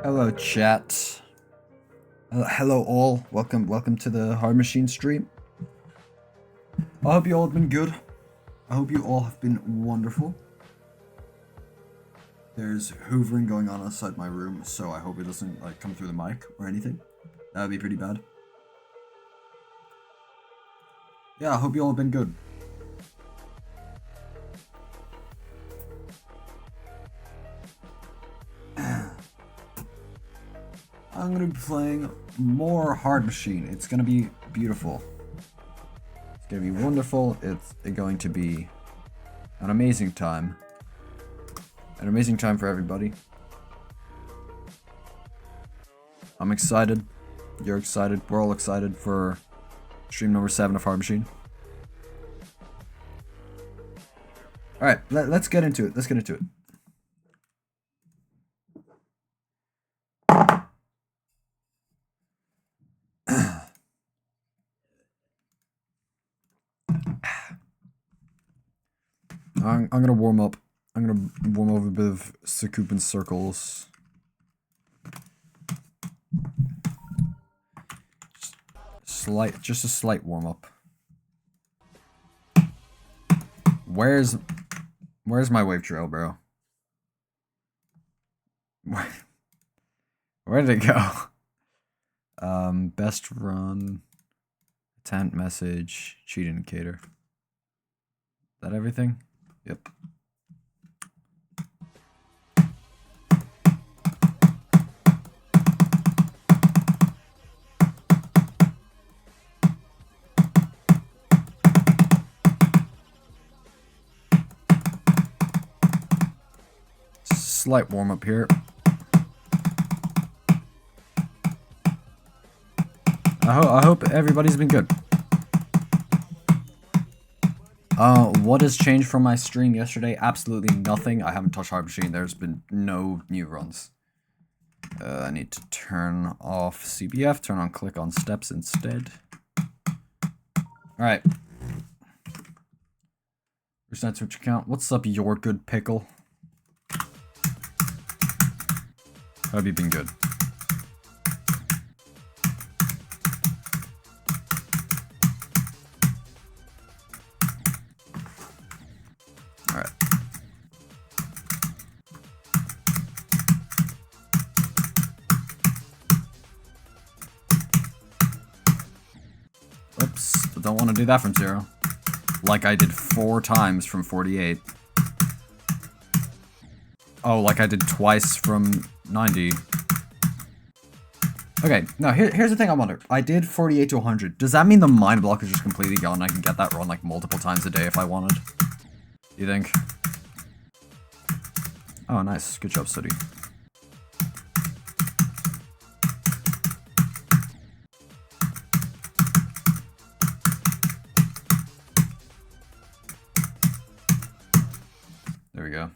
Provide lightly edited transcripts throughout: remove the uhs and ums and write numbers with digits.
Hello, chat. Hello, all. Welcome to the Hard Machine stream. I hope you all have been good. I hope you all have been wonderful. There's hoovering going on outside my room, so I hope it doesn't like come through the mic or anything. That would be pretty bad. Yeah, I hope you all have been good. I'm gonna be playing more Hard Machine. It's gonna be beautiful. It's gonna be wonderful. It's going to be an amazing time. An amazing time for everybody. I'm excited. You're excited. We're all excited for stream number 7 of Hard Machine. Alright, let's get into it. Let's get into it. I'm gonna warm up. I'm gonna warm up a bit of Sucoup and Circles. Just a slight warm up. Where's my wave trail, bro? Where did it go? Best run, tent message, cheat indicator. Is that everything? Yep. Slight warm up here. I hope everybody's been good. What has changed from my stream yesterday? Absolutely nothing. I haven't touched Hard Machine. There's been no new runs. I need to turn off CBF, turn on click on steps instead. Alright. Where's that Twitch account? What's up, your good pickle? How have you been good? Alright. Oops, don't want to do that from 0. Like I did 4 times from 48. Oh, like I did twice from 90. Okay, now here's the thing I wonder. I did 48 to 100. Does that mean the mind block is just completely gone? I can get that run like multiple times a day if I wanted? You think? Oh, nice. Good job, Sooty. There we go.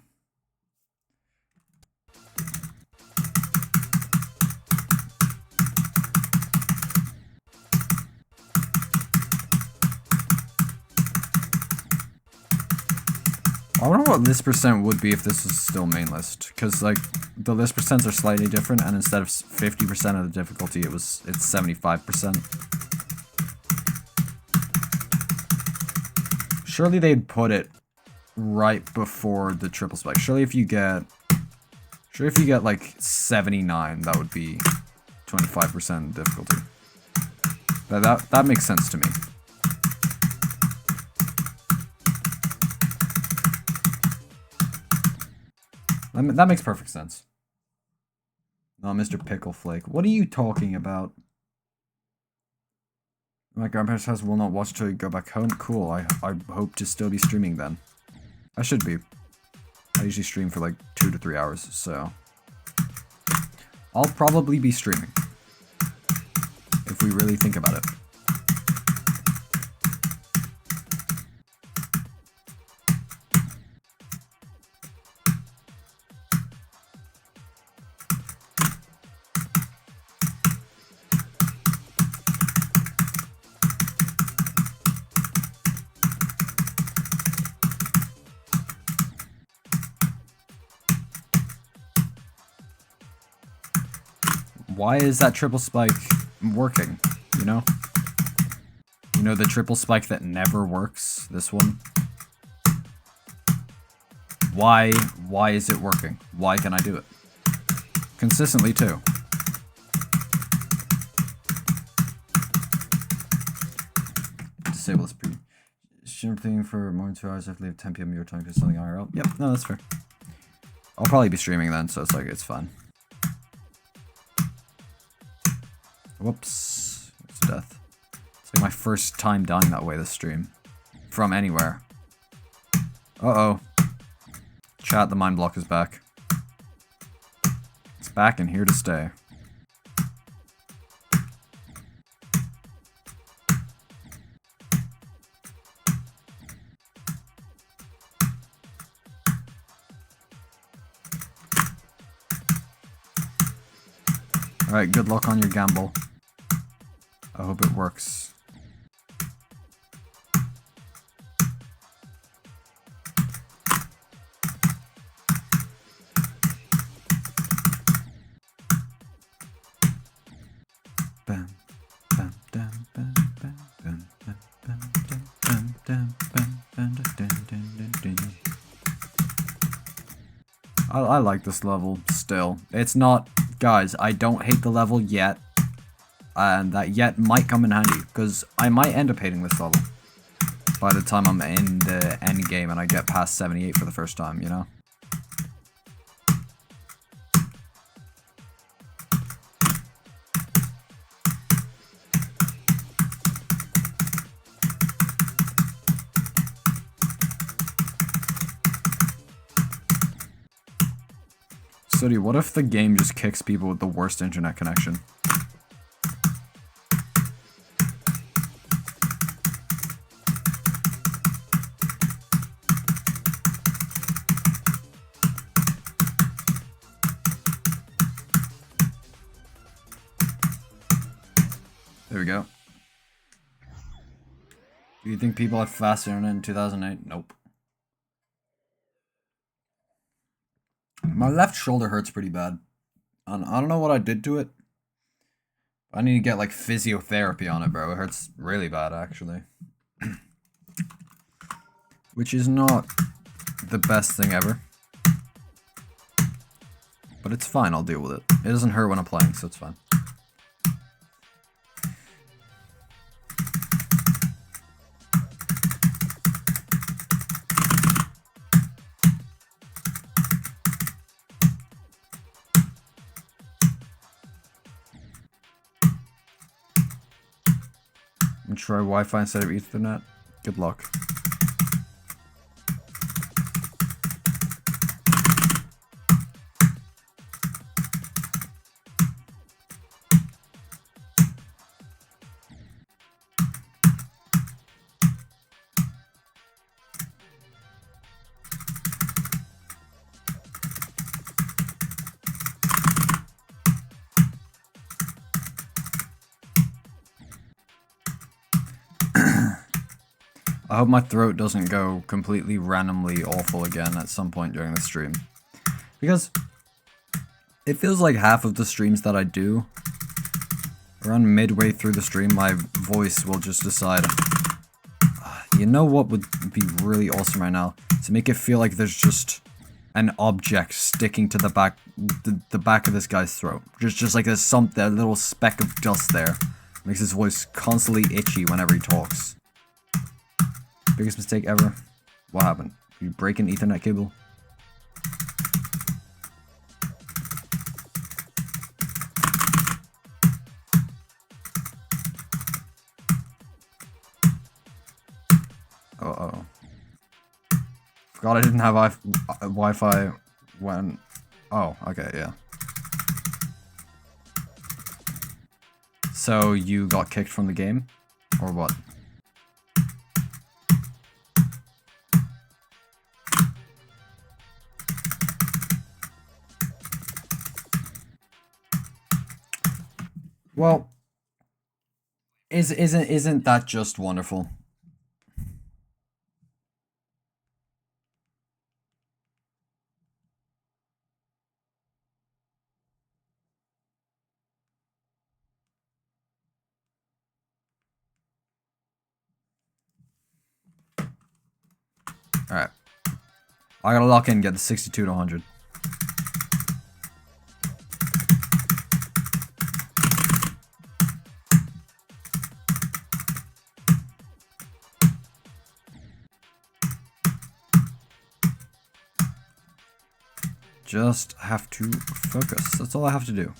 I wonder what list percent would be if this was still main list, because like the list percents are slightly different, and instead of 50% of the difficulty, it's 75%. Surely they'd put it right before the triple spike. Surely if you get like 79, that would be 25% difficulty. That makes sense to me. That makes perfect sense. Oh, Mr. Pickle Flake. What are you talking about? My grandparents' house will not watch until you go back home. Cool. I hope to still be streaming then. I should be. I usually stream for like 2 to 3 hours, so I'll probably be streaming. If we really think about it. Why is that triple spike working, you know? You know, the triple spike that never works, this one? Why is it working? Why can I do it? Consistently, too. Disable this pre. Thing for more than 2 hours after leave 10 p.m. your time because something IRL. Yep, no, that's fair. I'll probably be streaming then, so it's like, it's fine. Whoops. It's death. It's like my first time dying that way this stream. From anywhere. Uh-oh. Chat, the mind block is back. It's back and here to stay. Alright, good luck on your gamble. I hope it works. Bam, bam, bam, bam, bam, bam, bam, bam, bam, bam, bam, bam, bam. I like this level still. It's not... Guys, I don't hate the level yet. And that yet might come in handy, because I might end up hating this level. By the time I'm in the end game and I get past 78 for the first time, you know? Sooty, what if the game just kicks people with the worst internet connection? There we go. Do you think people had fast internet in 2008? Nope. My left shoulder hurts pretty bad. I don't know what I did to it. I need to get like physiotherapy on it, bro. It hurts really bad, actually. Which is not the best thing ever. But it's fine, I'll deal with it. It doesn't hurt when I'm playing, so it's fine. And try Wi-Fi instead of Ethernet. Good luck. I hope my throat doesn't go completely randomly awful again at some point during the stream. Because it feels like half of the streams that I do, around midway through the stream, my voice will just decide, you know what would be really awesome right now? To make it feel like there's just an object sticking to the back of this guy's throat. Just like there's a little speck of dust there. Makes his voice constantly itchy whenever he talks. Biggest mistake ever. What happened? You break an Ethernet cable? Uh-oh. Forgot I didn't have Wi-Fi when... Oh, okay, yeah. So you got kicked from the game? Or what? Well, isn't that just wonderful? Alright. I gotta lock in, get the 62 to 100. Just have to focus. That's all I have to do.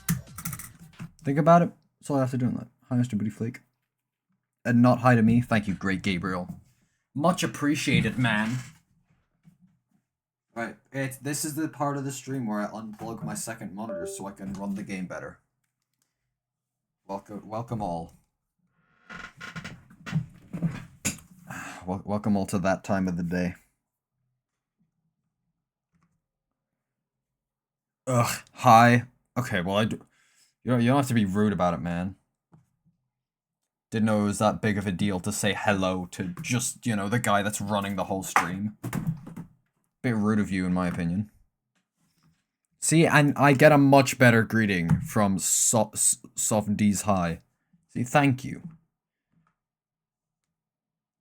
Think about it. That's all I have to do in that. Hi, Mr. Booty Flake. And not hi to me. Thank you, Great Gabriel. Much appreciated, man. Right, this is the part of the stream where I unplug my second monitor so I can run the game better. Welcome all. Welcome all to that time of the day. Ugh, hi. Okay, well, you don't have to be rude about it, man. Didn't know it was that big of a deal to say hello to just, you know, the guy that's running the whole stream. Bit rude of you, in my opinion. See, and I get a much better greeting from Soft D's Hi. See, thank you.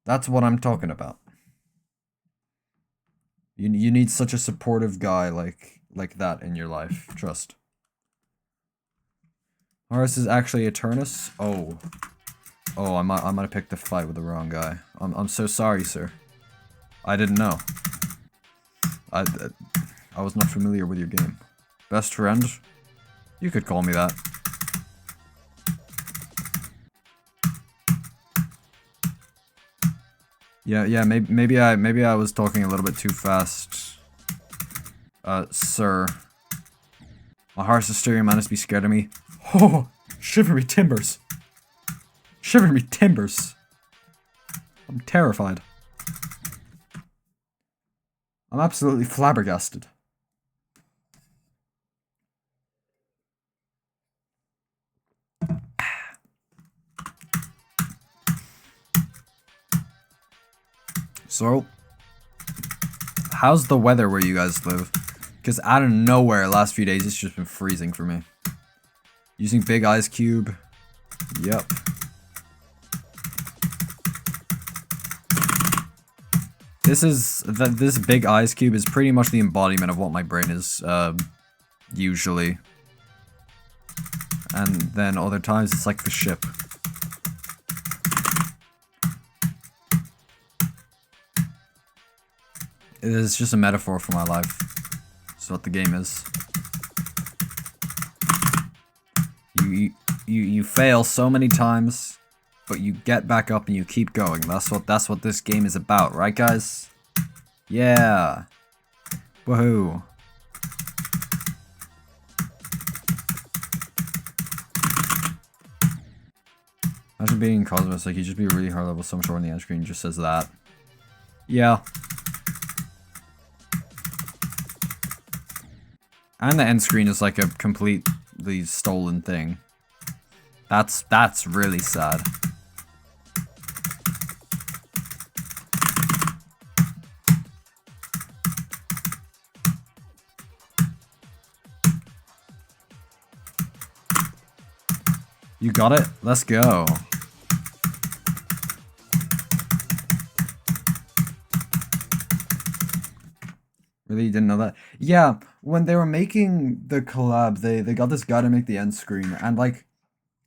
That's what I'm talking about. You need such a supportive guy like that in your life. Trust. Horus is actually Eternus? Oh. Oh, I might have picked the fight with the wrong guy. I'm so sorry, sir. I didn't know. I was not familiar with your game. Best friend? You could call me that. Yeah, maybe I was talking a little bit too fast. Sir. My heart's a stereo man to be scared of me. Oh, shiver me timbers. Shiver me timbers. I'm terrified. I'm absolutely flabbergasted. So, how's the weather where you guys live? Because out of nowhere, last few days, it's just been freezing for me. Using big ice cube. Yep. This big ice cube is pretty much the embodiment of what my brain is, usually. And then other times it's like the ship. It is just a metaphor for my life. That's what the game is. You fail so many times, but you get back up and you keep going. That's what this game is about, right guys? Yeah. Woohoo. Imagine being in Cosmos, like you just be really hard level, so much more on the end screen just says that. Yeah. And the end screen is like a completely stolen thing. That's really sad. You got it? Let's go. Really, you didn't know that? Yeah, when they were making the collab, they got this guy to make the end screen, and like,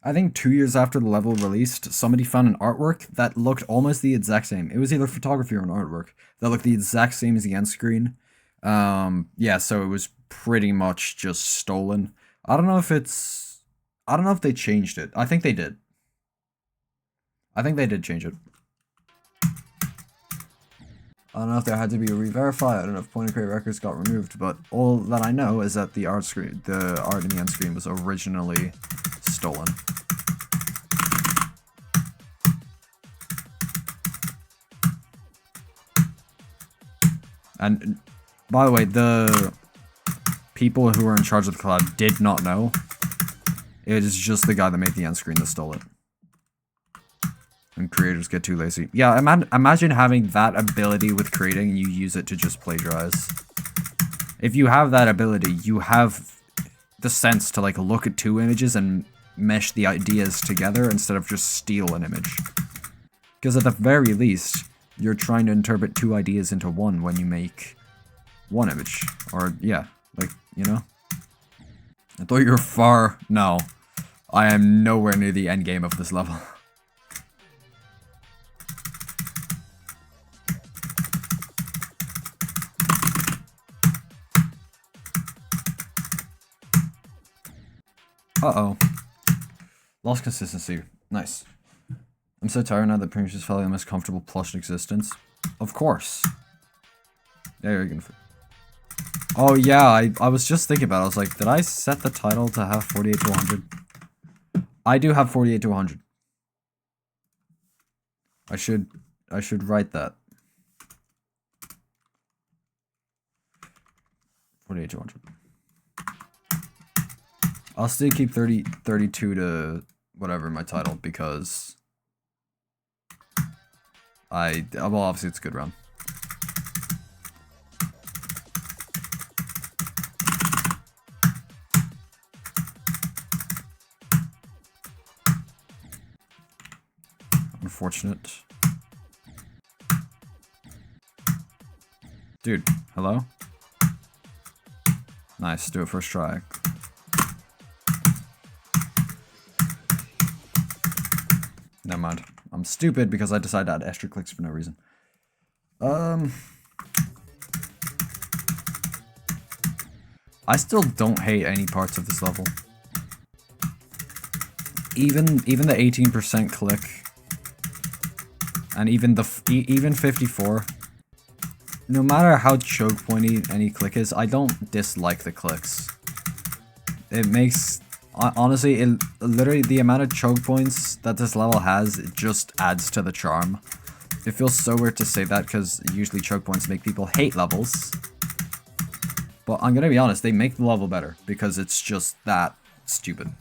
I think 2 years after the level released, somebody found an artwork that looked almost the exact same. It was either photography or an artwork that looked the exact same as the end screen. Yeah, so it was pretty much just stolen. I don't know if they changed it. I think they did. I think they did change it. I don't know if there had to be a re-verify, I don't know if Point and Create Records got removed, but all that I know is that the art in the end screen was originally stolen. And, by the way, the people who were in charge of the collab did not know. It is just the guy that made the end screen that stole it. And creators get too lazy. Yeah, imagine having that ability with creating and you use it to just plagiarize. If you have that ability, you have the sense to like look at two images and mesh the ideas together instead of just steal an image. Because at the very least, you're trying to interpret two ideas into one when you make one image. Or, yeah, like, you know? I thought you were far... No. I am nowhere near the end game of this level. Uh-oh. Lost consistency. Nice. I'm so tired now that Premium is probably the most comfortable plush in existence. Of course. Yeah, you're gonna... Oh yeah, I was just thinking about it. I was like, did I set the title to have 48 to 100? I do have 48 to 100. I should write that. 48 to 100. I'll still keep 32 to whatever my title because well, obviously it's a good run. Unfortunate. Dude, hello? Nice, do it first try. Never mind. I'm stupid because I decided to add extra clicks for no reason. I still don't hate any parts of this level. Even the 18% click, and even 54. No matter how choke pointy any click is, I don't dislike the clicks. It makes, honestly, literally the amount of choke points that this level has, it just adds to the charm. It feels so weird to say that because usually choke points make people hate levels. But I'm gonna be honest, they make the level better because it's just that stupid.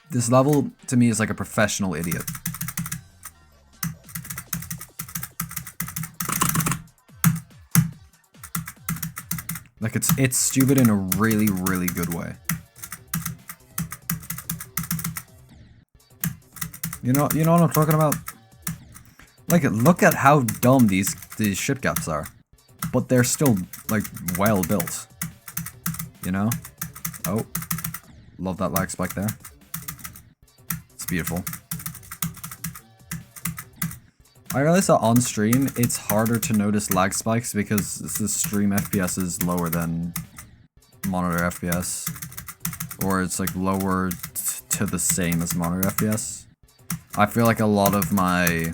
This level, to me, is like a professional idiot. Like, it's stupid in a really, really good way. You know what I'm talking about? Like, look at how dumb these ship gaps are. But they're still, like, well built. You know? Oh. Love that lag spike there. Beautiful. I realize that on stream, it's harder to notice lag spikes because the stream FPS is lower than monitor FPS. Or it's like lower to the same as monitor FPS. I feel like a lot of my...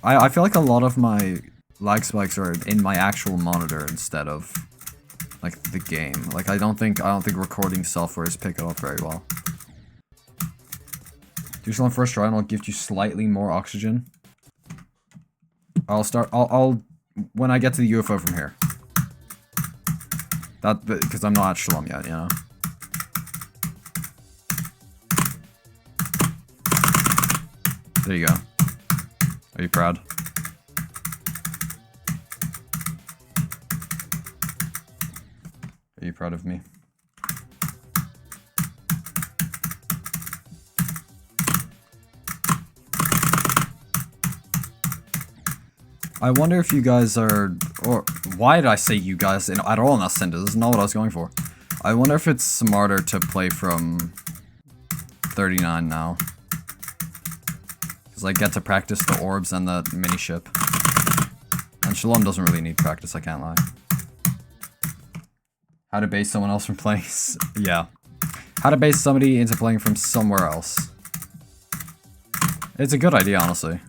I feel like a lot of my lag spikes are in my actual monitor instead of like the game. Like I don't think recording software is picking up very well. Do some first try and I'll give you slightly more oxygen. I'll when I get to the UFO from here. Because I'm not at Shalom yet, you know? There you go. Are you proud? Are you proud of me? I wonder if you guys are, or why did I say you guys at all in that sentence? This is not what I was going for. I wonder if it's smarter to play from 39 now. Because I get to practice the orbs and the mini ship. And Shalom doesn't really need practice, I can't lie. How to base someone else from playing, yeah. How to base somebody into playing from somewhere else. It's a good idea, honestly.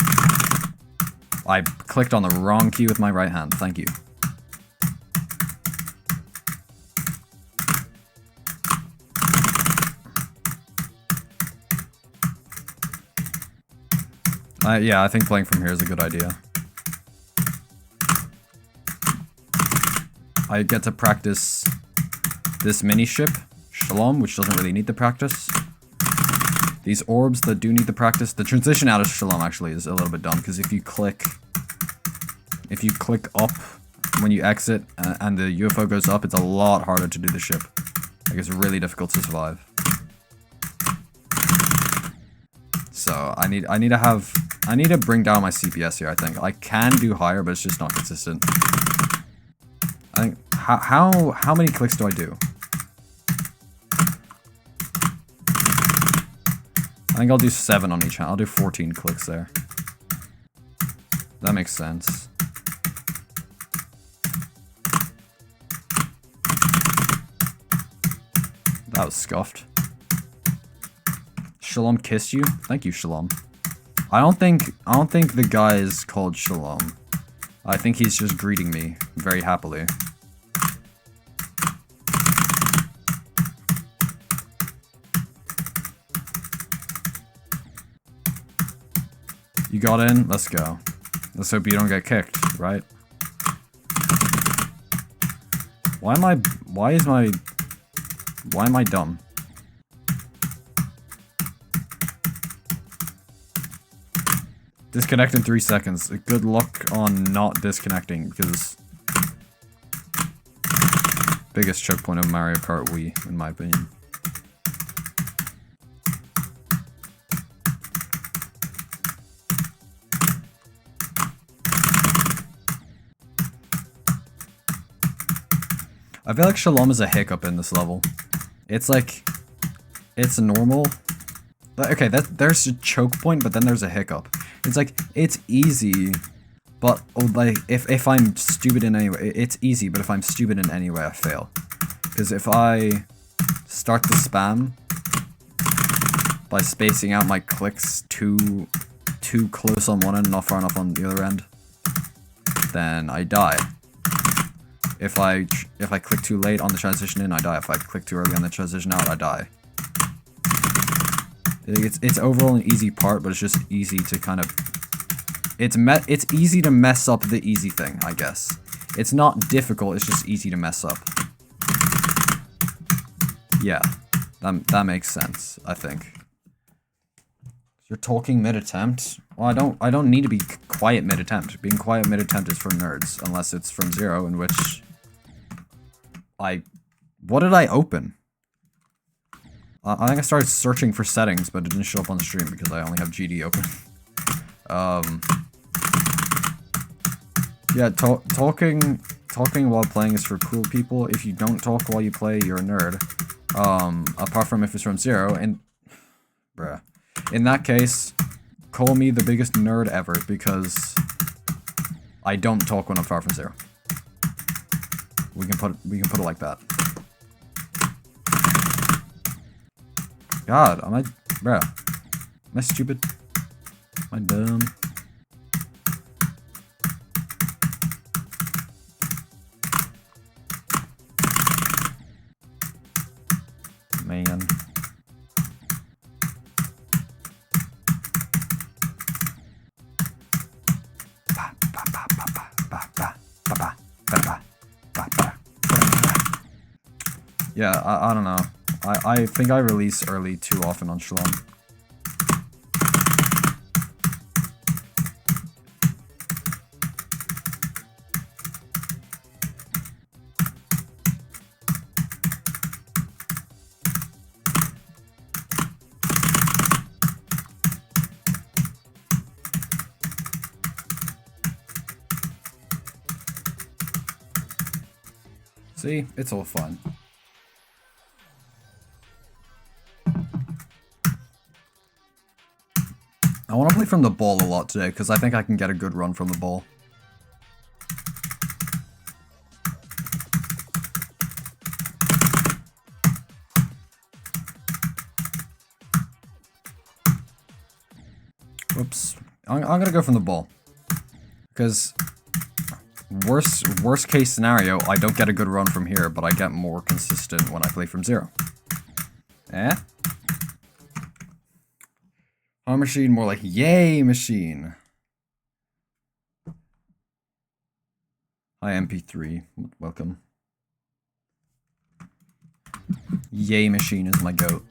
I clicked on the wrong key with my right hand. Thank you. Yeah, I think playing from here is a good idea. I get to practice this mini ship, Shalom, which doesn't really need the practice. These orbs that do need the practice. The transition out of Shalom actually is a little bit dumb because if you click up when you exit and the UFO goes up, it's a lot harder to do the ship. Like it's really difficult to survive. So I need to bring down my CPS here, I think. I can do higher, but it's just not consistent. I think how many clicks do I do? I think I'll do 7 on each hand. I'll do 14 clicks there. That makes sense. That was scuffed. Shalom kissed you? Thank you, Shalom. I don't think the guy is called Shalom. I think he's just greeting me very happily. You got in? Let's go. Let's hope you don't get kicked, right? Why am I dumb? Disconnect in 3 seconds. Good luck on not disconnecting, because biggest choke point of Mario Kart Wii, in my opinion. I feel like Shalom is a hiccup in this level. It's like, it's normal. Okay, there's a choke point, but then there's a hiccup. It's like, it's easy, but like, if I'm stupid in any way, it's easy, but if I'm stupid in any way, I fail. Because if I start the spam by spacing out my clicks too close on one end and not far enough on the other end, then I die. If I click too late on the transition in, I die. If I click too early on the transition out, I die. It's overall an easy part, but it's just easy to kind of... It's easy to mess up the easy thing, I guess. It's not difficult, it's just easy to mess up. Yeah, that makes sense, I think. You're talking mid-attempt? Well, I don't need to be quiet mid-attempt. Being quiet mid-attempt is for nerds, unless it's from Zero, in which... What did I open? I think I started searching for settings, but it didn't show up on the stream because I only have GD open. Yeah, talking while playing is for cool people. If you don't talk while you play, you're a nerd. Apart from if it's from Zero, and... Bruh. In that case, call me the biggest nerd ever, because I don't talk when I'm far from Zero. We can put it like that. God, bruh. Am I stupid? Am I dumb? Man. Yeah, I don't know. I think I release early too often on Shalom. See? It's all fun. I want to play from the ball a lot today, because I think I can get a good run from the ball. Whoops. I'm gonna go from the ball. Because worst case scenario, I don't get a good run from here, but I get more consistent when I play from Zero. Eh? Our machine, more like yay machine. Hi MP3, welcome. Yay machine is my goat.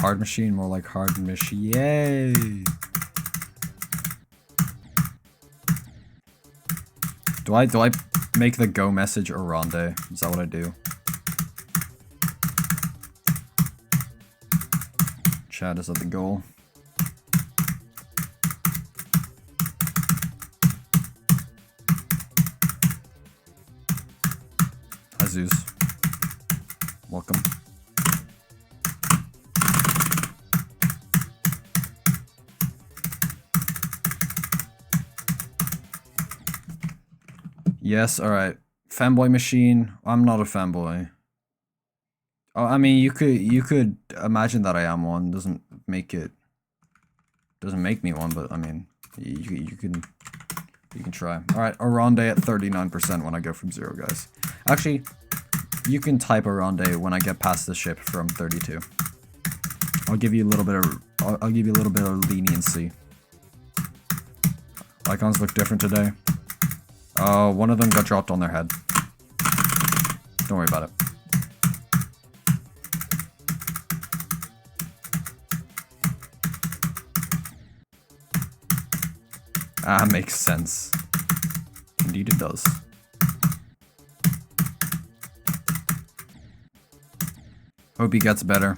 Hard machine, more like hard machine. Yay! Do I make the go message Aronde. Is that what I do? Chat, is that the goal? Hi, Zeus. Welcome. Yes, alright. Fanboy machine. I'm not a fanboy. Oh, I mean, you could imagine that I am one. Doesn't make me one, but I mean, you can try. Alright, Aronde at 39% when I go from 0, guys. Actually, you can type Aronde when I get past the ship from 32. I'll give you a little bit of leniency. Icons look different today. One of them got dropped on their head. Don't worry about it. Ah, makes sense. Indeed it does. Hope he gets better.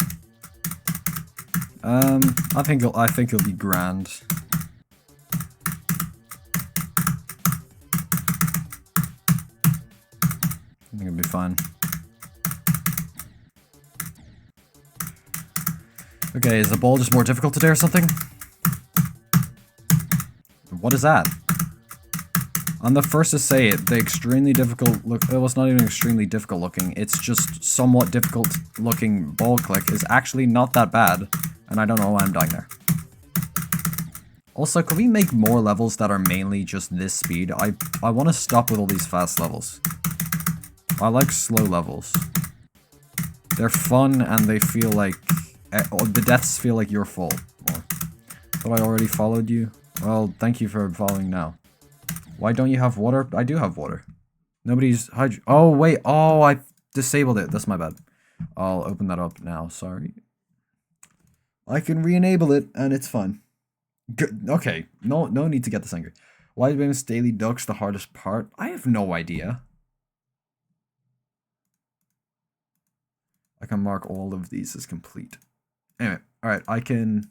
I think he'll be grand. I think it'll be fine. Okay, is the ball just more difficult today or something? What is that? I'm the first to say it. The extremely difficult look. Well, it's not even extremely difficult looking. It's just somewhat difficult looking ball click is actually not that bad. And I don't know why I'm dying there. Also, could we make more levels that are mainly just this speed? I want to stop with all these fast levels. I like slow levels. They're fun and they feel like... the deaths feel like your fault more. But I already followed you. Well, thank you for following now. Why don't you have water? I do have water. Nobody's oh, wait. Oh, I disabled it. That's my bad. I'll open that up now. Sorry. I can re-enable it, and it's fine. Good. Okay. No need to get this angry. Why is famous daily ducks the hardest part? I have no idea. I can mark all of these as complete. Anyway, alright. I can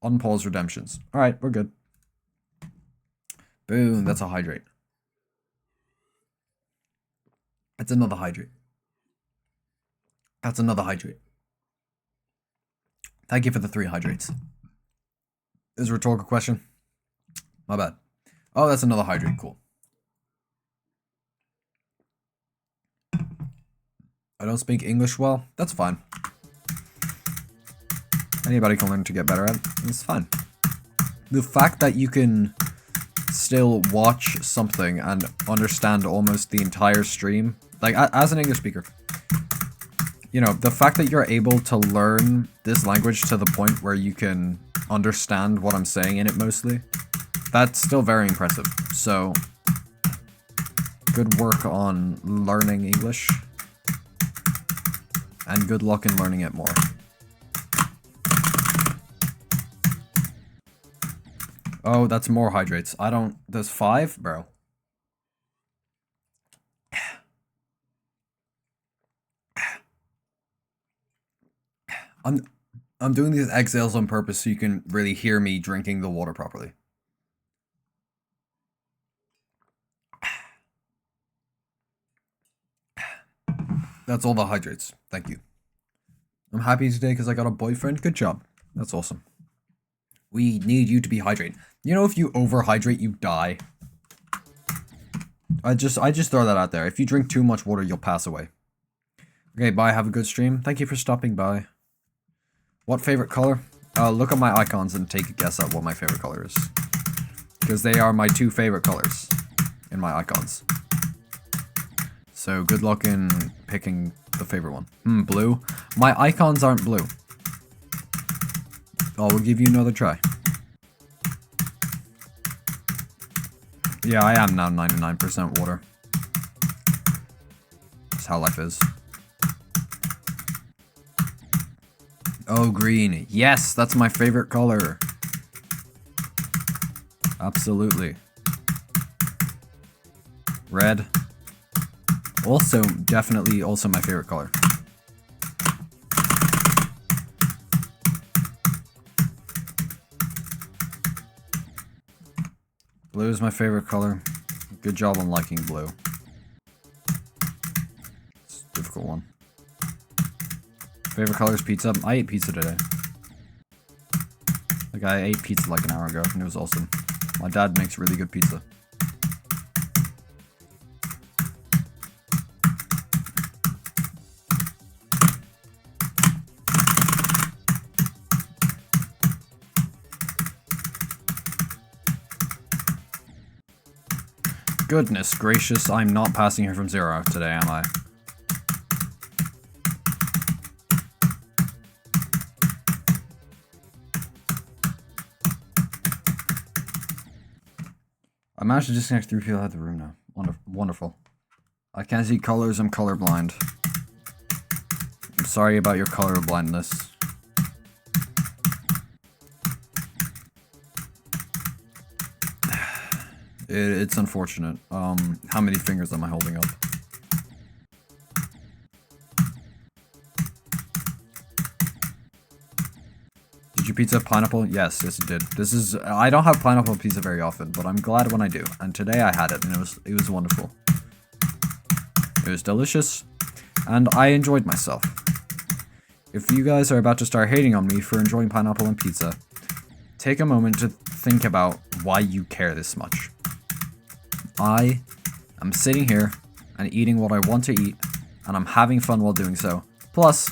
unpause redemptions. Alright, we're good. Boom, that's a hydrate. That's another hydrate. That's another hydrate. Thank you for the 3 hydrates. Is a rhetorical question? My bad. Oh, that's another hydrate. Cool. I don't speak English well. That's fine. Anybody can learn to get better at it. It's fine. The fact that you can still watch something and understand almost the entire stream, like as an English speaker, you know, the fact that you're able to learn this language to the point where you can understand what I'm saying in it mostly, that's still very impressive. So, good work on learning English, and good luck in learning it more. Oh, that's more hydrates. I don't... There's 5? Bro. I'm doing these exhales on purpose so you can really hear me drinking the water properly. That's all the hydrates. Thank you. I'm happy today because I got a boyfriend. Good job. That's awesome. We need you to be hydrated. You know, if you overhydrate, you die. I just throw that out there. If you drink too much water, you'll pass away. Okay, bye. Have a good stream. Thank you for stopping by. What favorite color? Look at my icons and take a guess at what my favorite color is. Because they are my 2 favorite colors in my icons. So good luck in picking the favorite one. Blue. My icons aren't blue. I will give you another try. Yeah, I am now 99% water. That's how life is. Oh, green. Yes, that's my favorite color. Absolutely. Red. Also, definitely also my favorite color. Blue is my favorite color. Good job on liking blue. It's a difficult one. Favorite color is pizza. I ate pizza today. Like, I ate pizza like an hour ago, and it was awesome. My dad makes really good pizza. Goodness gracious, I'm not passing her from 0 today, am I? I managed to disconnect 3 people out of the room now. Wonderful. I can't see colors, I'm colorblind. I'm sorry about your color blindness. It's unfortunate. How many fingers am I holding up? Did you pizza pineapple? Yes, it did. I don't have pineapple pizza very often, but I'm glad when I do. And today I had it, and it was wonderful. It was delicious, and I enjoyed myself. If you guys are about to start hating on me for enjoying pineapple and pizza, take a moment to think about why you care this much. I am sitting here and eating what I want to eat, and I'm having fun while doing so. Plus,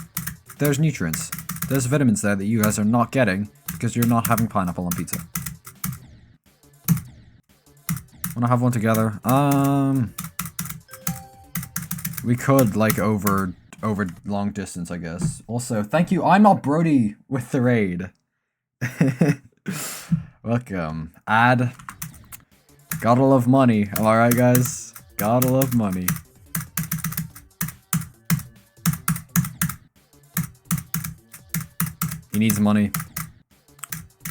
there's nutrients. There's vitamins there that you guys are not getting because you're not having pineapple on pizza. Wanna have one together? We could, like, over long distance, I guess. Also, thank you. I'm not Brody with the raid. Welcome. Add. Gotta love money. Am I right, guys? Gotta love money. He needs money.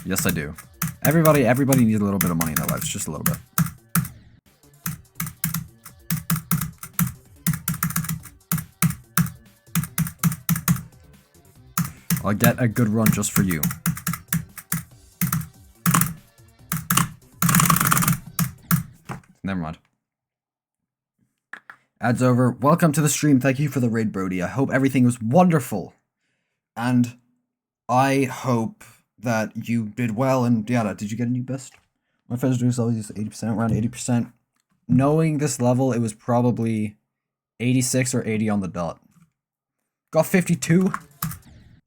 Yes, I do. Everybody needs a little bit of money in their lives. Just a little bit. I'll get a good run just for you. Never mind. Ads over. Welcome to the stream. Thank you for the raid, Brody. I hope everything was wonderful. And I hope that you did well. And yeah, did you get a new best? My friends do always 80%, around 80%. Knowing this level, it was probably 86 or 80 on the dot. Got 52.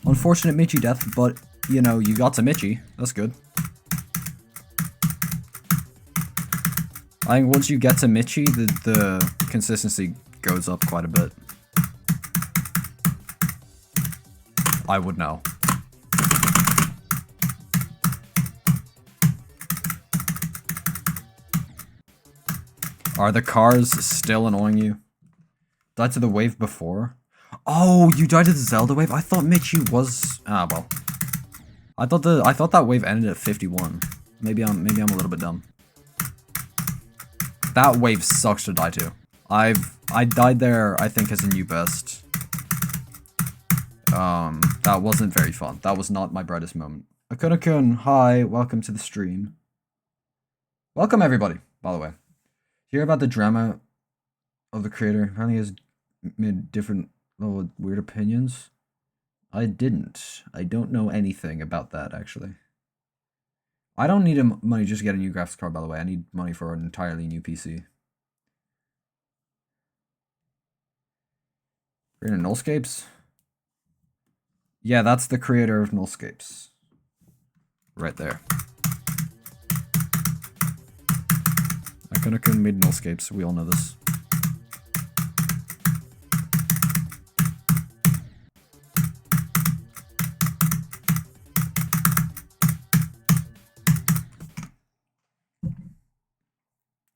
Unfortunate Mitchie death, but you know, you got to Mitchie. That's good. I think once you get to Mitchie, the consistency goes up quite a bit. I would know. Are the cars still annoying you? Died to the wave before? Oh, you died to the Zelda wave? I thought Mitchie was... Ah, well. I thought that wave ended at 51. Maybe I'm a little bit dumb. That wave sucks to die to. I died there, I think, as a new best. That wasn't very fun. That was not my brightest moment. Akuna-kun, hi, welcome to the stream. Welcome, everybody, by the way. Hear about the drama of the creator? Apparently he has made different little weird opinions. I didn't. I don't know anything about that, actually. I don't need money just to get a new graphics card, by the way. I need money for an entirely new PC. Creator of Nullscapes? Yeah, that's the creator of Nullscapes. Right there. I couldn't have made Nullscapes. We all know this.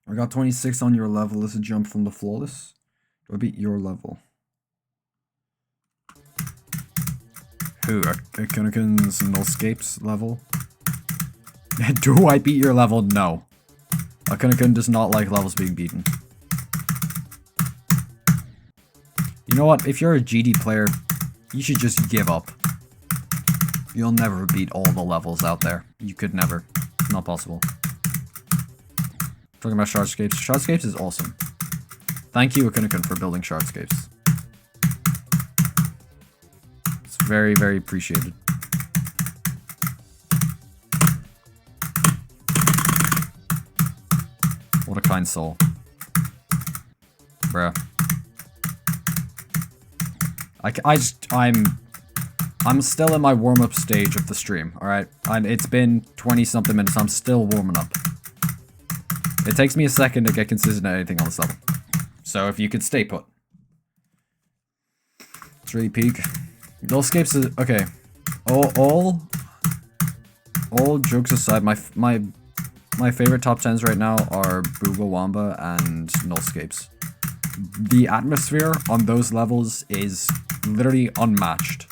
I got 26 on your level. This is a jump from the flawless. Do I beat your level? Who? Akuna-kun's Nullscapes level? Do I beat your level? No. Akuna-kun does not like levels being beaten. You know what? If you're a GD player, you should just give up. You'll never beat all the levels out there. You could never. Not possible. Talking about Shardscapes. Shardscapes is awesome. Thank you, Akunikun, for building Shardscapes. It's very, very appreciated. What a kind soul. Bruh. I'm still in my warm-up stage of the stream, alright? It's been 20-something minutes, I'm still warming up. It takes me a second to get consistent at anything on this level. So if you could stay put. It's really peak. Nullscapes is... okay. All jokes aside, my favorite top 10s right now are Boogawamba and Nullscapes. The atmosphere on those levels is literally unmatched.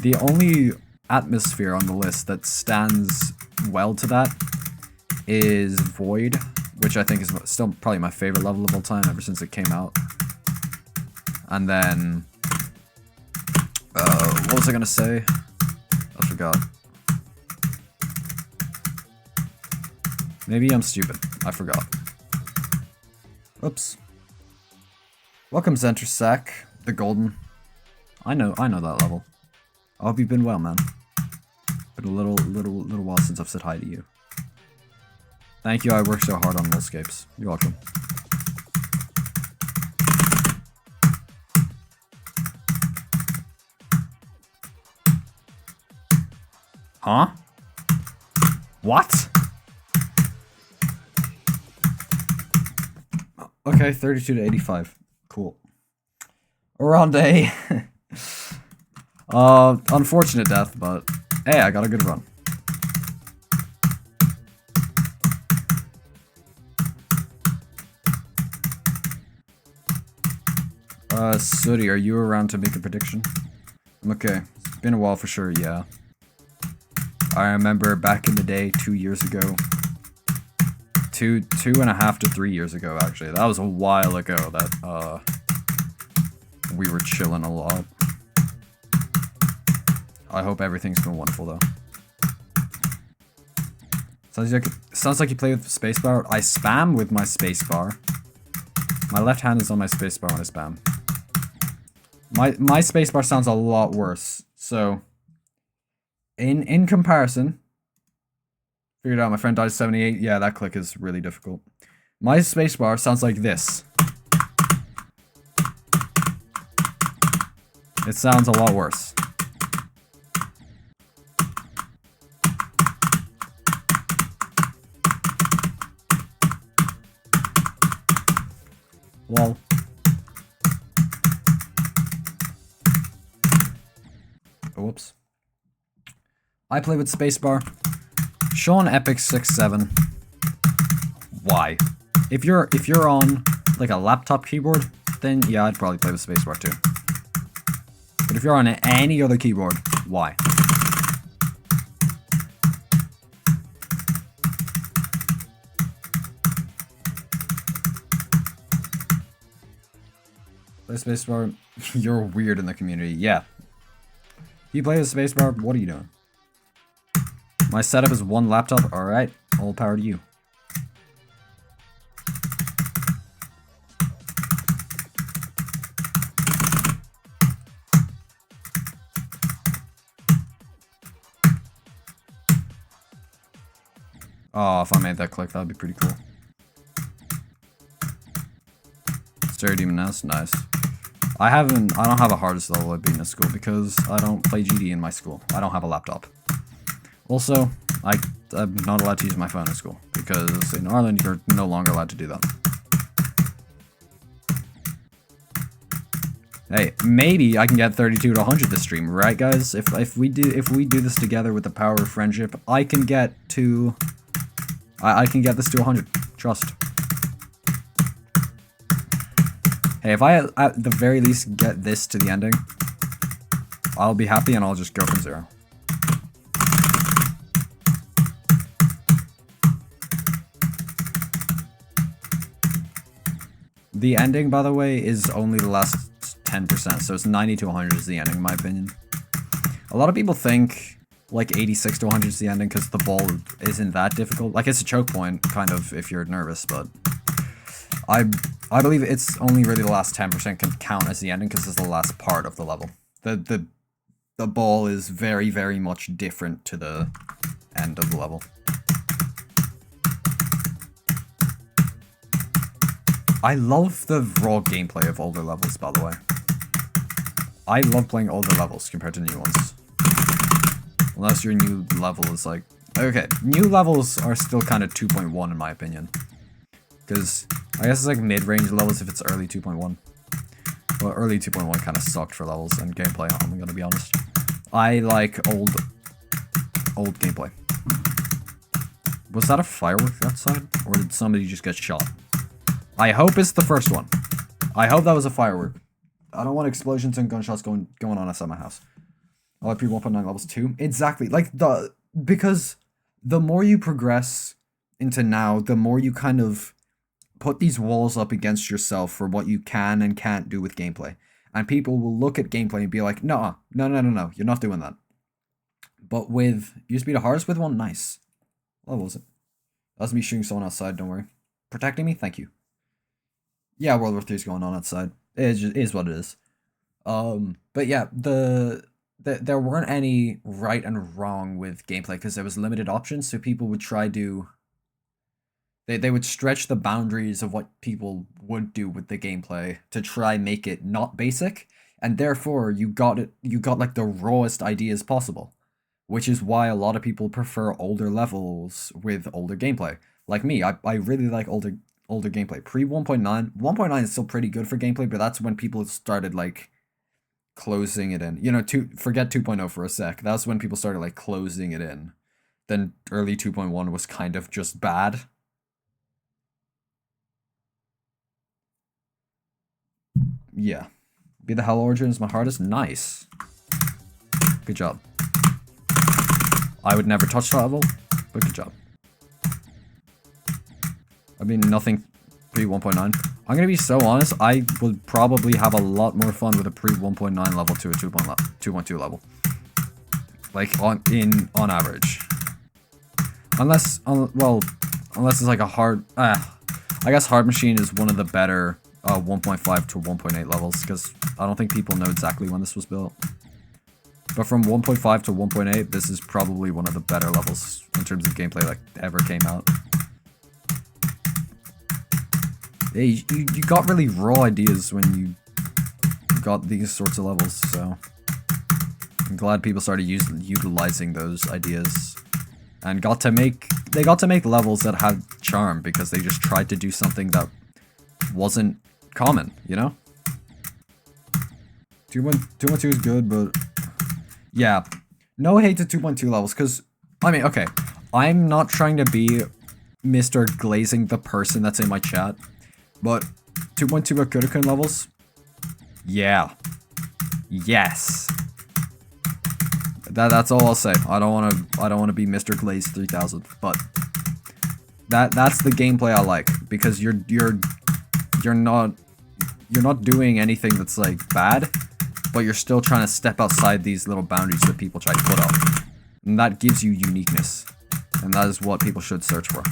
The only atmosphere on the list that stands well to that is Void, which I think is still probably my favorite level of all time ever since it came out. And then... what was I gonna say? I forgot. Maybe I'm stupid. I forgot. Oops. Welcome, Zentrasack, the Golden. I know that level. I hope you've been well, man. Been a little while since I've said hi to you. Thank you, I worked so hard on Nullscapes. You're welcome. Huh? What? Okay, 32 to 85. Cool. Oronde. Unfortunate death, but hey, I got a good run. Sooty, are you around to make a prediction? Okay, it's been a while for sure, yeah. I remember back in the day, 2 years ago. Two and a half to 3 years ago, actually. That was a while ago that, we were chilling a lot. I hope everything's been wonderful, though. Sounds like you play with spacebar. I spam with my spacebar. My left hand is on my spacebar when I spam. My spacebar sounds a lot worse. So, in comparison, figured out my friend died 78. Yeah, that click is really difficult. My spacebar sounds like this. It sounds a lot worse. Lol. Oh, whoops. I play with spacebar. Sean Epic 67. Why? If you're on like a laptop keyboard, then yeah, I'd probably play with spacebar too. But if you're on any other keyboard, why? Play spacebar. You're weird in the community. Yeah. You play with spacebar. What are you doing? My setup is one laptop. All right. All power to you. Oh, if I made that click, that'd be pretty cool. Stereo Demon Nest, nice. I don't have a hardest level at being in school because I don't play GD in my school. I don't have a laptop. Also, I'm not allowed to use my phone in school because in Ireland you're no longer allowed to do that. Hey, maybe I can get 32 to 100 this stream, right, guys? If we do this together with the power of friendship, I can get to. I can get this to 100. Trust. Hey, if I at the very least get this to the ending, I'll be happy and I'll just go from 0. The ending, by the way, is only the last 10%, so it's 90 to 100 is the ending, in my opinion. A lot of people think like 86 to 100 is the ending because the ball isn't that difficult. Like, it's a choke point, kind of, if you're nervous, but I believe it's only really the last 10% can count as the ending because it's the last part of the level. The ball is very, very much different to the end of the level. I love the raw gameplay of older levels, by the way. I love playing older levels compared to new ones. Unless your new level is like... Okay, new levels are still kind of 2.1 in my opinion. Because I guess it's like mid-range levels if it's early 2.1. Well, early 2.1 kind of sucked for levels and gameplay, I'm gonna be honest. I like old gameplay. Was that a firework outside? Or did somebody just get shot? I hope it's the first one. I hope that was a firework. I don't want explosions and gunshots going on outside my house. I like pre 1.9 levels too. Exactly. Like, because the more you progress into now, the more you kind of put these walls up against yourself for what you can and can't do with gameplay. And people will look at gameplay and be like, no, you're not doing that. But with, used to be the hardest with one, nice. What was it? That was me shooting someone outside, don't worry. Protecting me? Thank you. Yeah, World War III is going on outside. It is what it is. But yeah, there weren't any right and wrong with gameplay because there was limited options, so people would try to... They would stretch the boundaries of what people would do with the gameplay to try make it not basic, and therefore you got like the rawest ideas possible, which is why a lot of people prefer older levels with older gameplay. Like me, I really like older gameplay. Pre 1.9, 1.9 is still pretty good for gameplay, but that's when people started like closing it in. You know, forget 2.0 for a sec. That's when people started like closing it in. Then early 2.1 was kind of just bad. Yeah. Be the Hell Origin is my hardest. Nice. Good job. I would never touch that level, but good job. I mean, nothing pre 1.9. I'm gonna be so honest, I would probably have a lot more fun with a pre 1.9 level to a 2.2 level. Like, on average. Unless it's like a hard... I guess Hard Machine is one of the better 1.5 to 1.8 levels, because I don't think people know exactly when this was built. But from 1.5 to 1.8, this is probably one of the better levels in terms of gameplay that ever came out. Yeah, you got really raw ideas when you got these sorts of levels, so I'm glad people started utilizing those ideas and got to make levels that had charm because they just tried to do something that wasn't common, you know? 2.2 is good, but yeah, no hate to 2.2 levels, because, I mean, okay, I'm not trying to be Mr. Glazing the person that's in my chat, but 2.2 Akudakun levels, yeah, yes, that's all I'll say. I don't want to be Mr. Glaze 3000, but that's the gameplay I like, because you're not doing anything that's like bad, but you're still trying to step outside these little boundaries that people try to put up. And that gives you uniqueness. And that is what people should search for.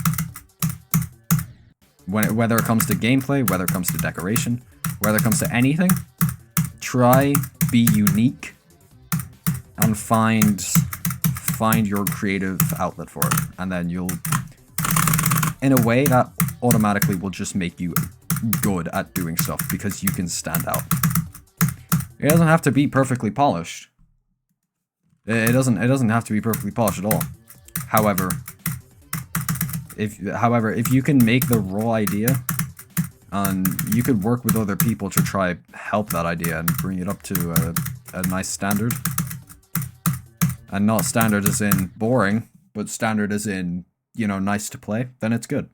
Whether it comes to gameplay, whether it comes to decoration, whether it comes to anything, try, be unique, and find your creative outlet for it. And then you'll, in a way, that automatically will just make you good at doing stuff because you can stand out. It doesn't have to be perfectly polished. It doesn't have to be perfectly polished at all. However, if you can make the raw idea, and you could work with other people to try help that idea and bring it up to a nice standard. And not standard as in boring, but standard as in, you know, nice to play, then it's good.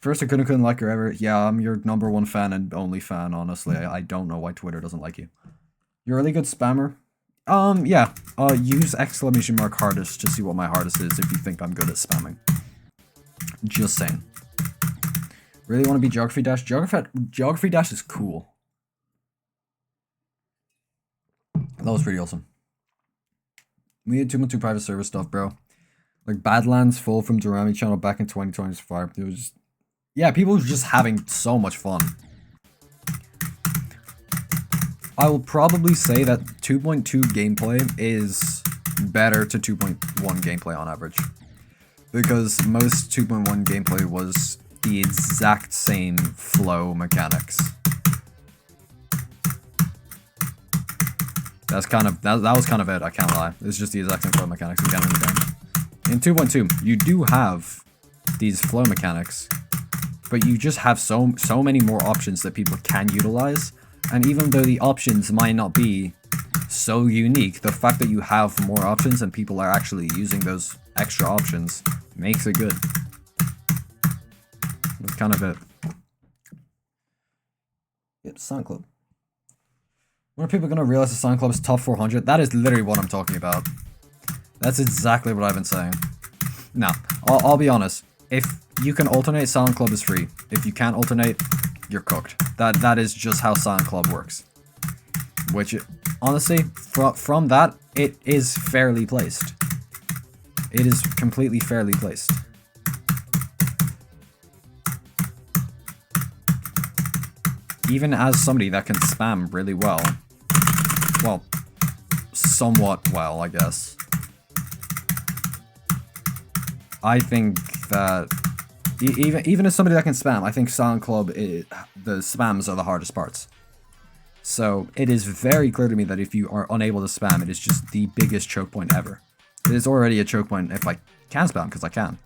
First, I couldn't like her ever. Yeah, I'm your #1 fan and only fan, honestly. I don't know why Twitter doesn't like you. You're a really good spammer. Yeah. Use !mark hardest to see what my hardest is if you think I'm good at spamming. Just saying. Really want to be Geography Dash? Geography Dash is cool. That was pretty awesome. We had 2.2 private server stuff, bro. Like Badlands full from Durami channel back in 2025. It was just, yeah, people were just having so much fun. I will probably say that 2.2 gameplay is better to 2.1 gameplay on average. Because most 2.1 gameplay was the exact same flow mechanics. That's kind of, that was kind of it, I can't lie. It's just the exact same flow mechanics again and again. In 2.2, you do have these flow mechanics, but you just have so many more options that people can utilize. And even though the options might not be so unique, the fact that you have more options and people are actually using those extra options makes it good. That's kind of it. Yep, Sound Club. When are people going to realize the Sound Club is top 400? That is literally what I'm talking about. That's exactly what I've been saying. Now, I'll be honest. If you can alternate, Sound Club is free. If you can't alternate, you're cooked. That is just how Sound Club works. Which, honestly, from that, it is fairly placed. It is completely fairly placed. Even as somebody that can spam really well, somewhat well, I guess. I think that even as somebody that can spam, I think Sound Club, the spams are the hardest parts. So it is very clear to me that if you are unable to spam, it is just the biggest choke point ever. It is already a choke point if I can spam, because I can.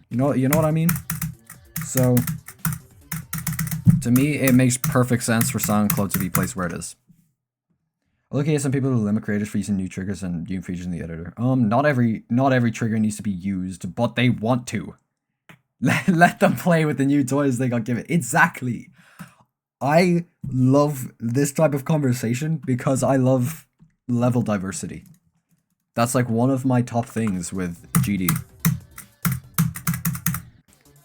You know what I mean? So to me, it makes perfect sense for Sound Club to be placed where it is. Looking at some people who limit creators for using new triggers and new features in the editor. Not every trigger needs to be used, but they want to. Let them play with the new toys they got given. Exactly. I love this type of conversation because I love level diversity. That's like one of my top things with GD.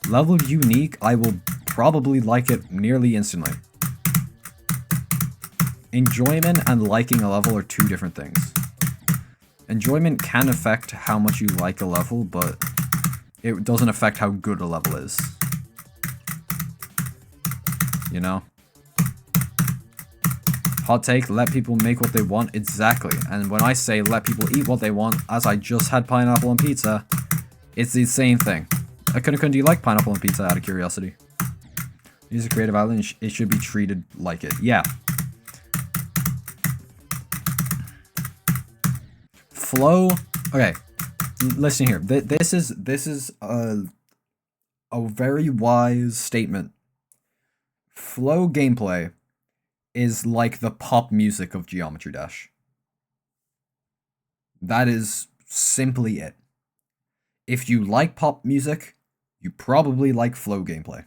Level unique, I will probably like it nearly instantly. Enjoyment and liking a level are two different things. Enjoyment can affect how much you like a level, but it doesn't affect how good a level is. You know? Hot take, let people make what they want. Exactly. And when I say let people eat what they want, as I just had pineapple on pizza, it's the same thing. Akuna-kun, do you like pineapple on pizza out of curiosity? Use a creative outlet, it should be treated like it. Yeah. Flow. Okay. Listen here. This is a very wise statement. Flow gameplay is like the pop music of Geometry Dash. That is simply it. If you like pop music, you probably like flow gameplay.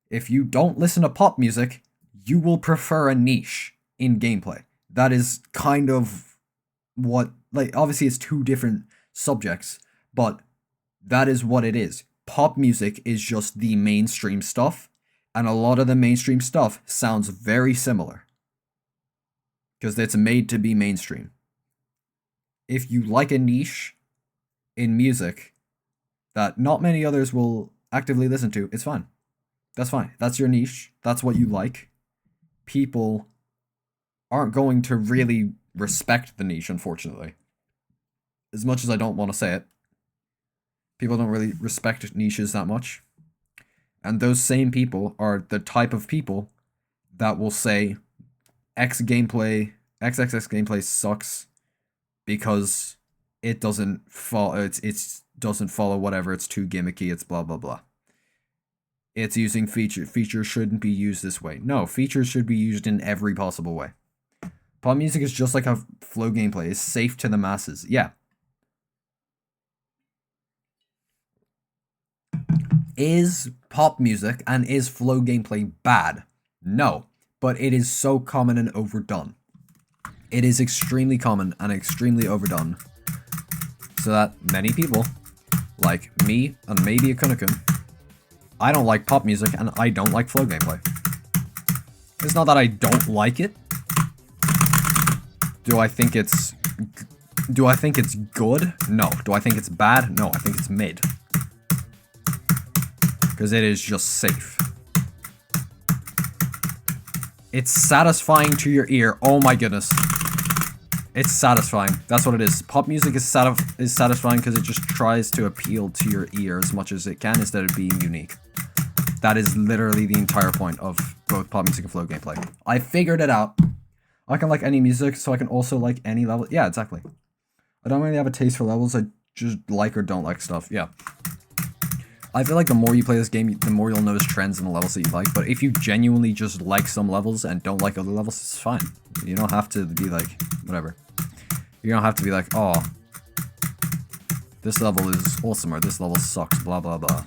If you don't listen to pop music, you will prefer a niche in gameplay. That is kind of what, like, obviously it's two different subjects, but that is what it is. Pop music is just the mainstream stuff, and a lot of the mainstream stuff sounds very similar. Because it's made to be mainstream. If you like a niche in music that not many others will actively listen to, it's fine. That's fine. That's your niche. That's what you like. People aren't going to really respect the niche, unfortunately. As much as I don't want to say it. People don't really respect niches that much. And those same people are the type of people that will say XXX gameplay sucks because it doesn't follow doesn't follow whatever, it's too gimmicky, it's blah blah blah. It's using features shouldn't be used this way. No, features should be used in every possible way. Pop music is just like how flow gameplay is safe to the masses. Yeah. Is pop music and is flow gameplay bad? No, but it is so common and overdone. It is extremely common and extremely overdone. So that many people, like me and maybe Akuna-kun, I don't like pop music and I don't like flow gameplay. It's not that I don't like it. Do I think it's good? No. Do I think it's bad? No, I think it's mid. Because it is just safe. It's satisfying to your ear. Oh my goodness. It's satisfying. That's what it is. Pop music is satisfying because it just tries to appeal to your ear as much as it can instead of being unique. That is literally the entire point of both pop music and flow gameplay. I figured it out. I can like any music, so I can also like any level. Yeah, exactly. I don't really have a taste for levels. I just like or don't like stuff. Yeah. I feel like the more you play this game, the more you'll notice trends in the levels that you like. But if you genuinely just like some levels and don't like other levels, it's fine. You don't have to be like, whatever. You don't have to be like, oh, this level is awesome or this level sucks, blah, blah, blah.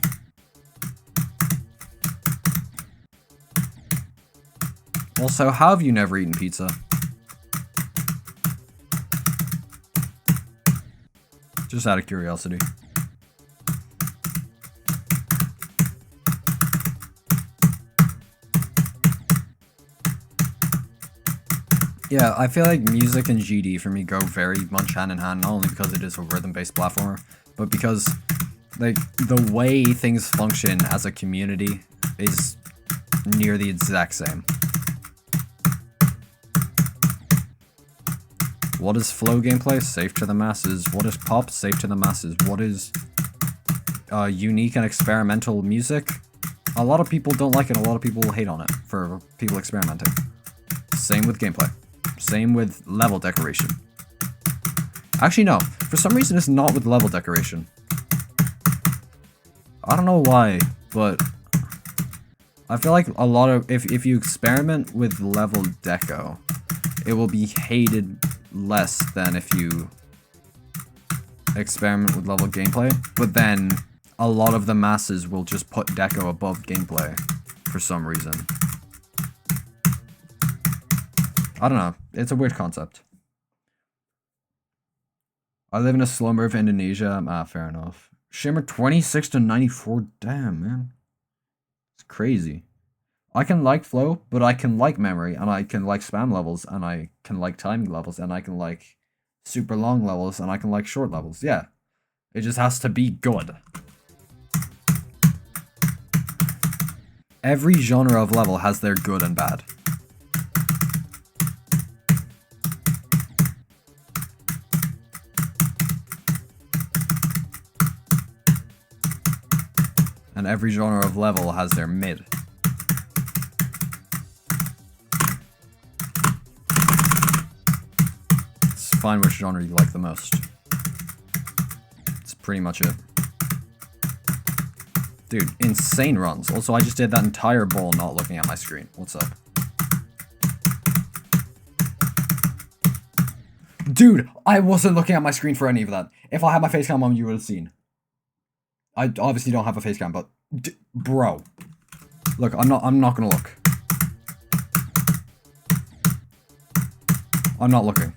Also, how have you never eaten pizza? Just out of curiosity. Yeah, I feel like music and GD for me go very much hand in hand, not only because it is a rhythm-based platformer, but because like the way things function as a community is near the exact same. What is flow gameplay? Safe to the masses. What is pop? Safe to the masses. What is unique and experimental music? A lot of people don't like it, a lot of people hate on it for people experimenting. Same with gameplay. Same with level decoration. Actually, no. For some reason, it's not with level decoration. I don't know why, but I feel like a lot of... If you experiment with level deco, it will be hated less than if you experiment with level gameplay. But then, a lot of the masses will just put deco above gameplay for some reason. I don't know. It's a weird concept. I live in a slumber of Indonesia. Ah, fair enough. Shimmer 26 to 94. Damn, man. It's crazy. I can like flow, but I can like memory, and I can like spam levels, and I can like timing levels, and I can like super long levels, and I can like short levels. Yeah. It just has to be good. Every genre of level has their good and bad. And every genre of level has their mid. It's fine which genre you like the most. That's pretty much it. Dude, insane runs. Also, I just did that entire bowl not looking at my screen. What's up? Dude, I wasn't looking at my screen for any of that. If I had my face cam on, you would have seen. I obviously don't have a face cam, but bro, look, I'm not gonna look. I'm not looking.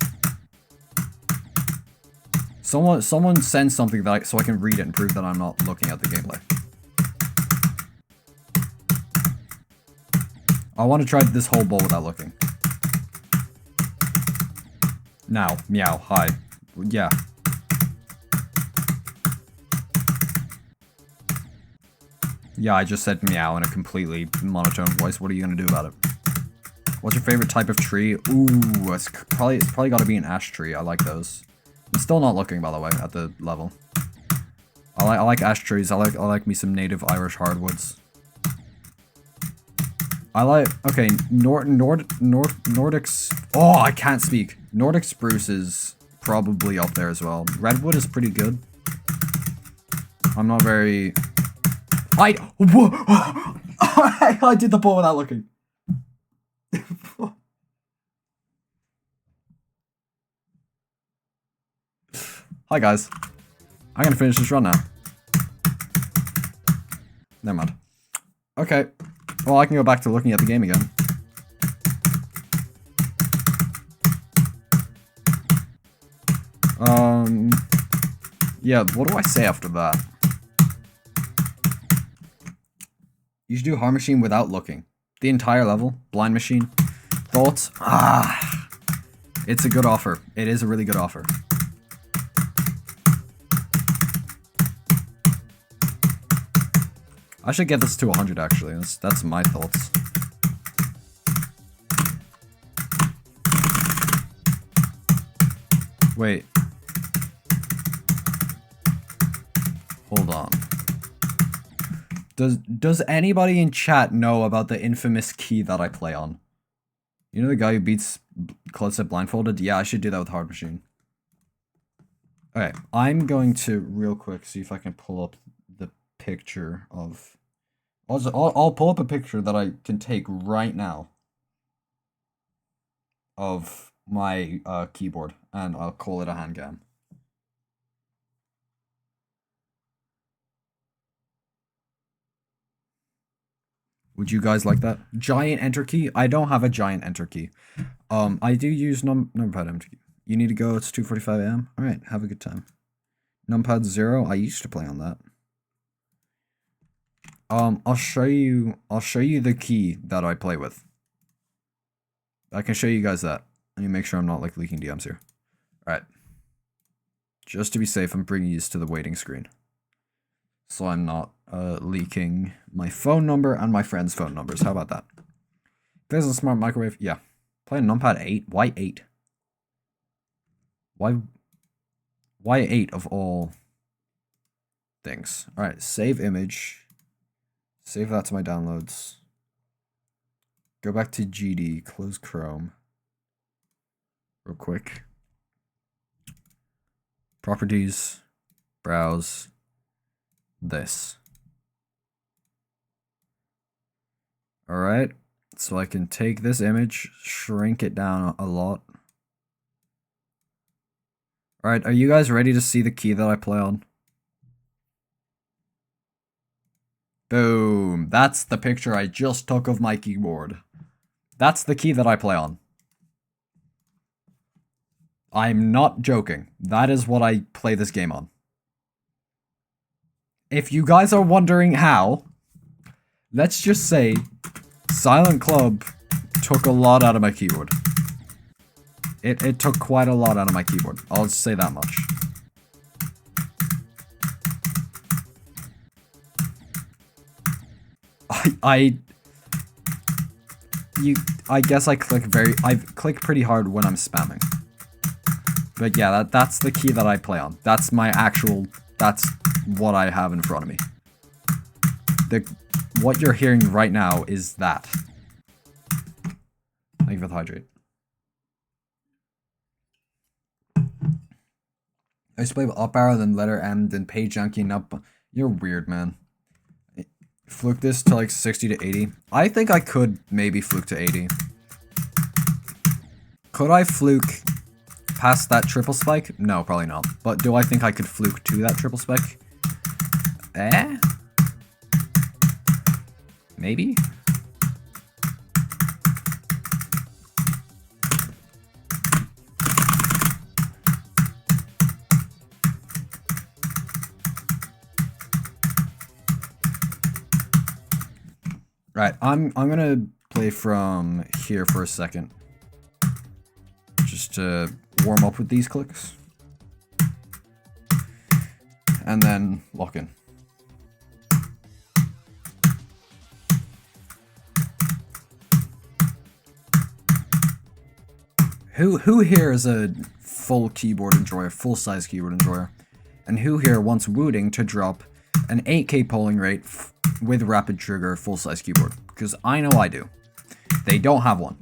Someone send something that so I can read it and prove that I'm not looking at the gameplay. I want to try this whole bowl without looking. Now, meow, hi. Yeah. Yeah, I just said meow in a completely monotone voice. What are you gonna do about it? What's your favorite type of tree? Ooh, it's probably got to be an ash tree. I like those. I'm still not looking, by the way, at the level. I like ash trees. I like me some native Irish hardwoods. I like okay Nordics. Oh, I can't speak. Nordic spruce is probably up there as well. Redwood is pretty good. I'm not very. I did the ball without looking. Hi guys. I'm gonna finish this run now. Never mind. Okay. Well, I can go back to looking at the game again. Yeah, what do I say after that? You should do Hard Machine without looking. The entire level. Blind Machine. Thoughts? It's a good offer. It is a really good offer. I should get this to 100 actually. That's my thoughts. Wait. Hold on. Does anybody in chat know about the infamous key that I play on? You know the guy who beats Klutz blindfolded? Yeah, I should do that with Hard Machine. Okay, I'm going to real quick see if I can pull up the picture of... I'll pull up a picture that I can take right now of my keyboard, and I'll call it a handcam. Would you guys like that? Giant enter key? I don't have a giant enter key. I do use numpad enter key. You need to go, it's 2:45 AM. Alright, have a good time. Numpad 0, I used to play on that. I'll show you the key that I play with. I can show you guys that. Let me make sure I'm not like leaking DMs here. Alright. Just to be safe, I'm bringing you to the waiting screen. So I'm not leaking my phone number and my friend's phone numbers. How about that? There's a smart microwave. Yeah. Playing numpad 8. Why 8? Why 8 of all things? Alright, save image. Save that to my downloads. Go back to GD, close Chrome. Real quick. Properties. Browse. This. Alright, so I can take this image, shrink it down a lot. Alright, are you guys ready to see the key that I play on? Boom, that's the picture I just took of my keyboard. That's the key that I play on. I'm not joking. That is what I play this game on. If you guys are wondering how, let's just say Silent Club took a lot out of my keyboard. It took quite a lot out of my keyboard. I'll just say that much. I guess I click pretty hard when I'm spamming. But yeah, that's the key that I play on. That's my actual, that's what I have in front of me. What you're hearing right now is that. Thank you for the hydrate. I used to play with up arrow, then letter M, then page junkie, and up. You're weird, man. Fluke this to like 60 to 80. I think I could maybe fluke to 80. Could I fluke past that triple spike? No, probably not. But do I think I could fluke to that triple spike? Maybe? Right, I'm gonna play from here for a second. Just to warm up with these clicks. And then lock in. Who here is a full keyboard enjoyer, full size keyboard enjoyer? And who here wants Wooting to drop an 8K polling rate with rapid trigger full size keyboard? Because I know I do. They don't have one.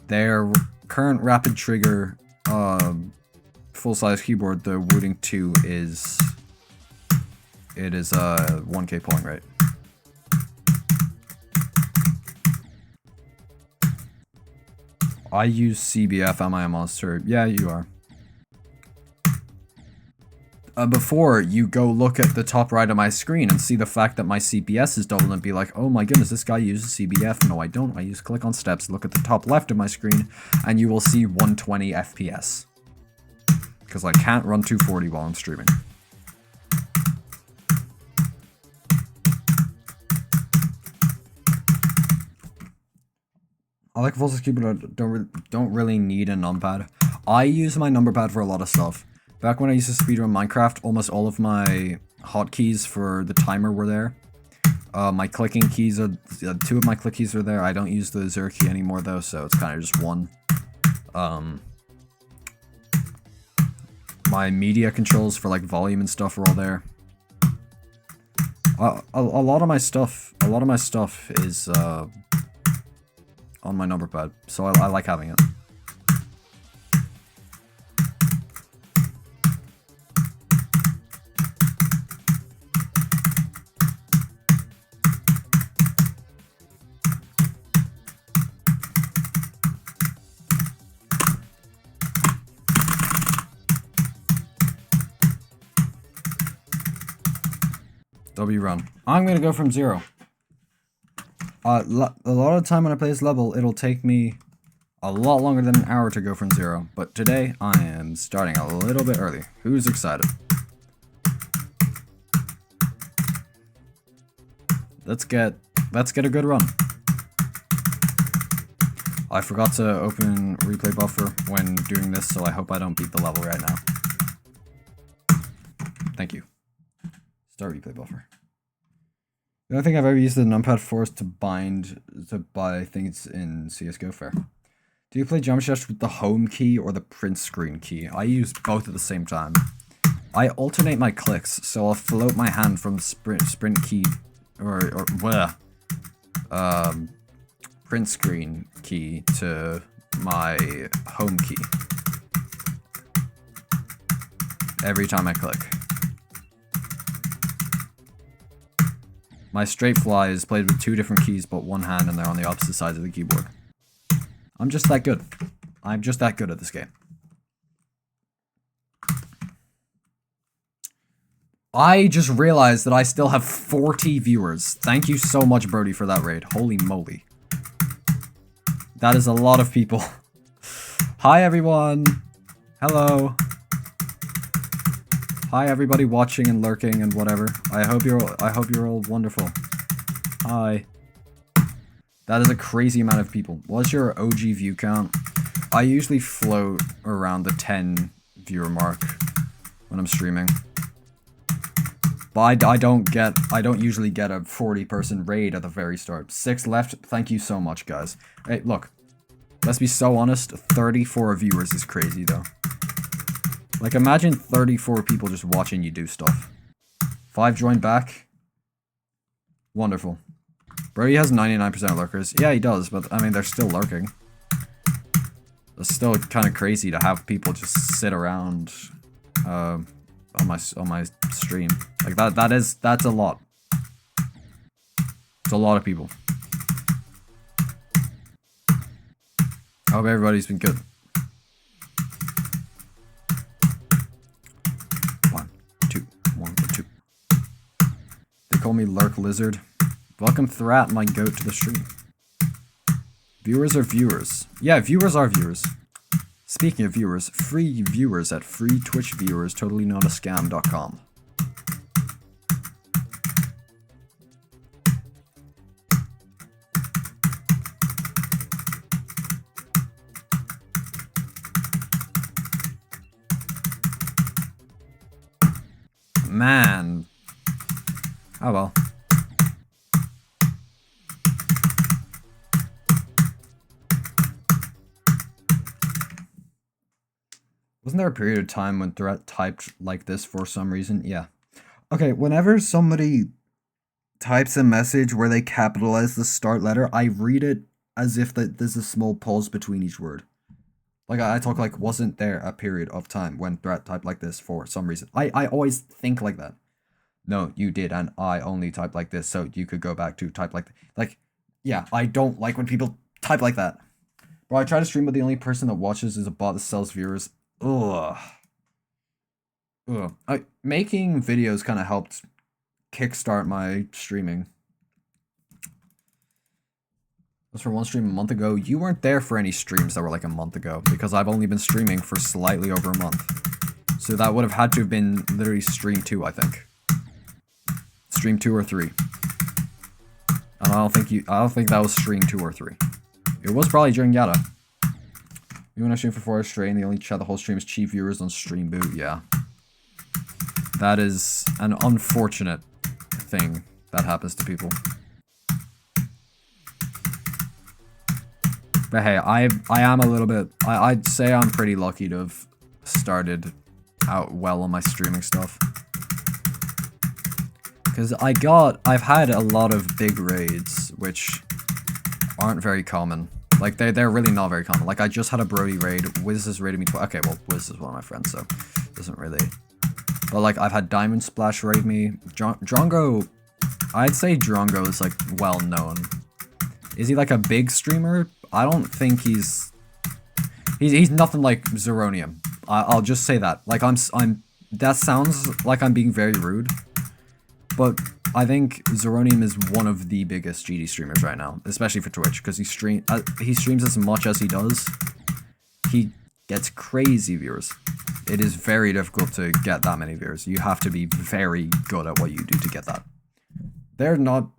Their current rapid trigger full size keyboard, the Wooting 2 is a 1K polling rate. I use CBF. Am I a monster? Yeah, you are. Before you go look at the top right of my screen and see the fact that my CPS is doubled and be like, oh my goodness, this guy uses CBF. No, I don't. I use click on steps. Look at the top left of my screen and you will see 120 FPS. Because I can't run 240 while I'm streaming. I like full size keyboard. Don't really need a numpad. I use my number pad for a lot of stuff. Back when I used to speedrun Minecraft, almost all of my hotkeys for the timer were there. My clicking keys are... 2 of my click keys are there. I don't use the 0 key anymore though, so it's kind of just 1. My media controls for like volume and stuff are all there. A lot of my stuff is on my number pad, so I like having it. W run. I'm gonna go from 0. A lot of the time when I play this level, it'll take me a lot longer than an hour to go from 0. But today, I am starting a little bit early. Who's excited? Let's get a good run. I forgot to open replay buffer when doing this, so I hope I don't beat the level right now. Thank you. Start replay buffer. The only thing I've ever used the numpad for is to buy things in CSGO Fair. Do you play jump shots with the home key or the print screen key? I use both at the same time. I alternate my clicks, so I'll float my hand from sprint key print screen key to my home key every time I click. My straight fly is played with 2 different keys but 1 hand, and they're on the opposite sides of the keyboard. I'm just that good. I'm just that good at this game. I just realized that I still have 40 viewers. Thank you so much, Brody, for that raid. Holy moly. That is a lot of people. Hi, everyone. Hello. Hi, everybody watching and lurking and whatever. I hope you're all wonderful. Hi. That is a crazy amount of people. What's your OG view count? I usually float around the 10 viewer mark when I'm streaming. But I don't usually get a 40-person raid at the very start. 6 left. Thank you so much, guys. Hey, look. Let's be so honest. 34 viewers is crazy, though. Like, imagine 34 people just watching you do stuff. 5 joined back. Wonderful. Brody has 99% lurkers. Yeah, he does, but, I mean, they're still lurking. It's still kind of crazy to have people just sit around, on my stream. Like, that's a lot. It's a lot of people. I hope everybody's been good. 1, 2, 1, 2. They call me Lurk Lizard. Welcome Thrat, my goat, to the stream. Viewers are viewers. Yeah, viewers are viewers. Speaking of viewers, free viewers at free Twitch viewers, totallynotascam.com. Man. Oh well. Wasn't there a period of time when Threat typed like this for some reason? Yeah. Okay, whenever somebody types a message where they capitalize the start letter, I read it as if there's a small pause between each word. Like, I talk like, wasn't there a period of time when Threat typed like this for some reason? I always think like that. No, you did, and I only typed like this, so you could go back to type like... Like, yeah, I don't like when people type like that. Bro, I try to stream, but the only person that watches is a bot that sells viewers. Ugh. Making videos kind of helped kickstart my streaming. Was for one stream a month ago. You weren't there for any streams that were like a month ago, because I've only been streaming for slightly over a month. So that would have had to have been literally stream 2, I think. Stream 2 or 3. And I don't think that was stream 2 or 3. It was probably during Yada. You when I stream for 4 hours straight and the only chat the whole stream is cheap viewers on stream boot, yeah. That is an unfortunate thing that happens to people. But hey, I am a little bit, I'd say I'm pretty lucky to have started out well on my streaming stuff. Because I've had a lot of big raids, which aren't very common. Like, they're really not very common. Like, I just had a Brody raid. Wiz has raided me twice. Okay, well, Wiz is one of my friends, so it doesn't really... But, like, I've had Diamond Splash raid me. Drongo... I'd say Drongo is, like, well known. Is he, like, a big streamer? I don't think he's nothing like Zeronium. I'll just say that. Like, that sounds like I'm being very rude. But I think Zeronium is one of the biggest GD streamers right now, especially for Twitch, because he streams as much as he does. He gets crazy viewers. It is very difficult to get that many viewers. You have to be very good at what you do to get that. They're not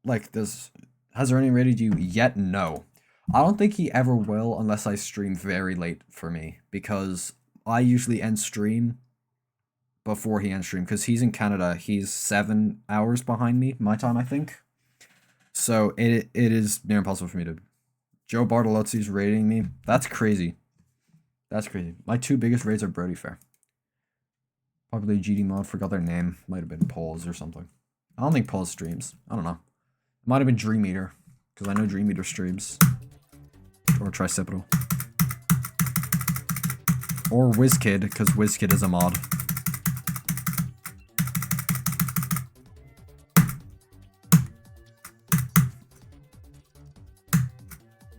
like this. Has Zeronium rated you yet? No. I don't think he ever will unless I stream very late for me, because I usually end stream before he ends stream, because he's in Canada. He's 7 hours behind me, my time, I think. So it is near impossible for me to... Joe Bartolozzi's rating me. That's crazy. That's crazy. My 2 biggest raids are Brody Fair. Probably GD mod, forgot their name. Might have been Paul's or something. I don't think Paul's streams. I don't know. It might have been Dream Eater, because I know Dream Eater streams. Or Tricipital. Or WizKid, because WizKid is a mod.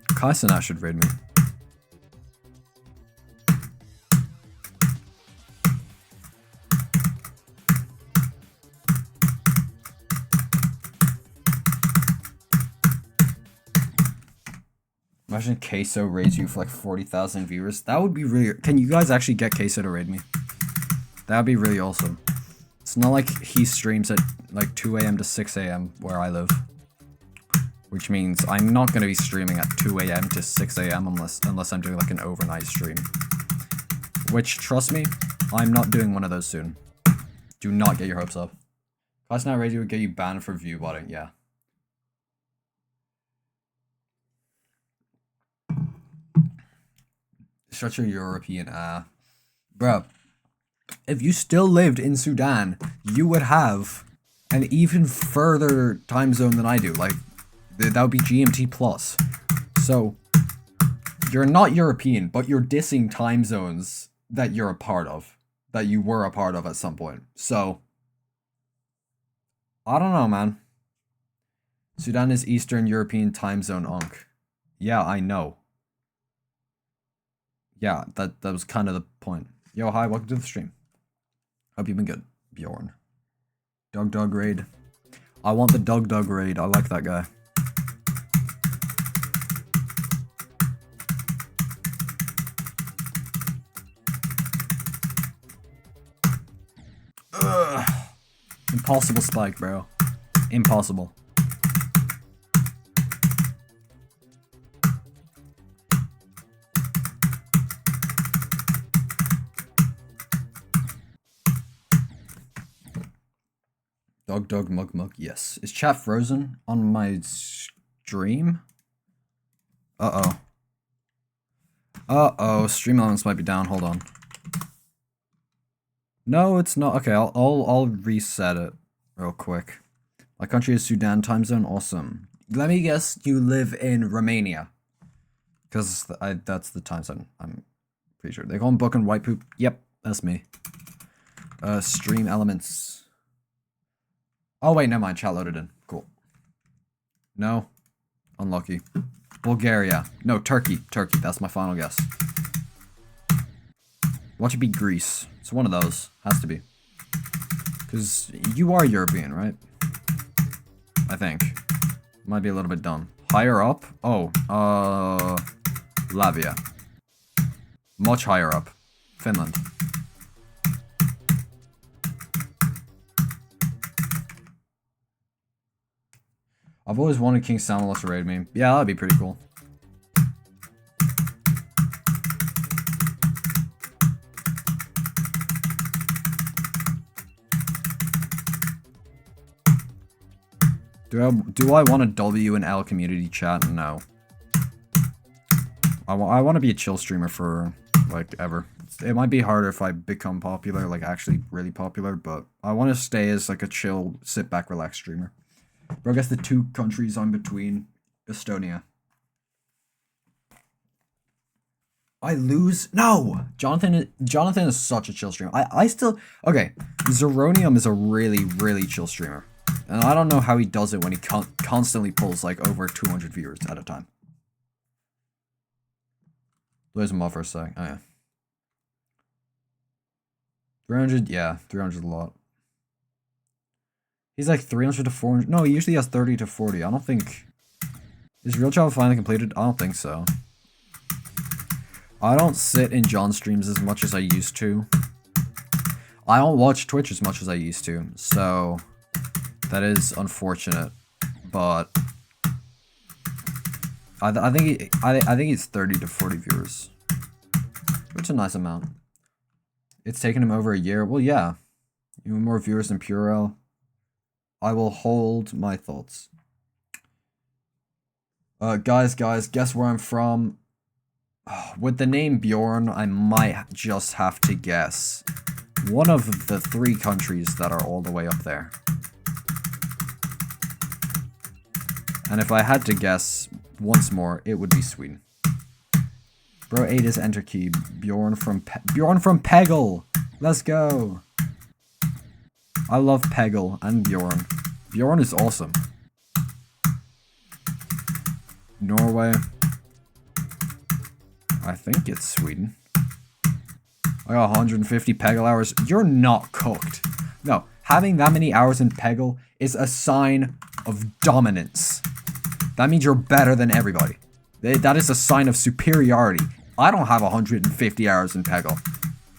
Kaisana should raid me. Imagine Queso raids you for like 40,000 viewers. That would be really... Can you guys actually get Queso to raid me? That would be really awesome. It's not like he streams at like 2 AM to 6 AM where I live. Which means I'm not going to be streaming at 2 AM to 6 AM unless I'm doing like an overnight stream. Which, trust me, I'm not doing one of those soon. Do not get your hopes up. Class Night Radio would get you banned for view botting, yeah. Such a European, Bro, if you still lived in Sudan, you would have an even further time zone than I do. Like, that would be GMT plus. So, you're not European, but you're dissing time zones that you're a part of. That you were a part of at some point. So, I don't know, man. Sudan is Eastern European time zone, Unk. Yeah, I know. Yeah, that was kind of the point. Yo, hi, welcome to the stream. Hope you've been good, Bjorn. Dog raid. I want the Dog raid. I like that guy. Ugh. Impossible spike, bro. Impossible. Dog mug. Yes. Is chat frozen on my stream? Uh-oh. Stream elements might be down. Hold on. No, it's not. Okay, I'll reset it real quick. My country is Sudan time zone. Awesome. Let me guess you live in Romania. Because that's the time zone. I'm pretty sure. They call him Book and White Poop. Yep, that's me. Stream elements. Oh, wait, never mind. Chat loaded in. Cool. No. Unlucky. Bulgaria. No, Turkey. Turkey. That's my final guess. Watch it be Greece. It's one of those. Has to be. Because you are European, right? I think. Might be a little bit dumb. Higher up? Oh, Latvia. Much higher up. Finland. I've always wanted King Samuel to raid me. Yeah, that'd be pretty cool. Do I want a W and L community chat? No. I want to be a chill streamer for, like, ever. It might be harder if I become popular, like, actually really popular, but I want to stay as, like, a chill, sit-back, relax streamer. Bro, I guess the 2 countries I'm between, Estonia. I lose? No! Jonathan is such a chill streamer. I still... Okay, Zeronium is a really, really chill streamer. And I don't know how he does it when he constantly pulls, like, over 200 viewers at a time. Lose him off for a sec. Oh, yeah. 300, yeah. 300 is a lot. He's like 300 to 400. No, he usually has 30 to 40. I don't think... Is Real Travel finally completed? I don't think so. I don't sit in John's streams as much as I used to. I don't watch Twitch as much as I used to. So, that is unfortunate. But... I think he's 30 to 40 viewers, which is a nice amount. It's taken him over a year. Well, yeah, even more viewers than Purell. I will hold my thoughts. Guys, guess where I'm from. With the name Bjorn, I might just have to guess one of the 3 countries that are all the way up there. And if I had to guess once more, it would be Sweden. Bro, 8 is enter key. Bjorn from Peggle. Let's go. I love Peggle and Bjorn. Bjorn is awesome. Norway. I think it's Sweden. I got 150 Peggle hours. You're not cooked. No, having that many hours in Peggle is a sign of dominance. That means you're better than everybody. That is a sign of superiority. I don't have 150 hours in Peggle.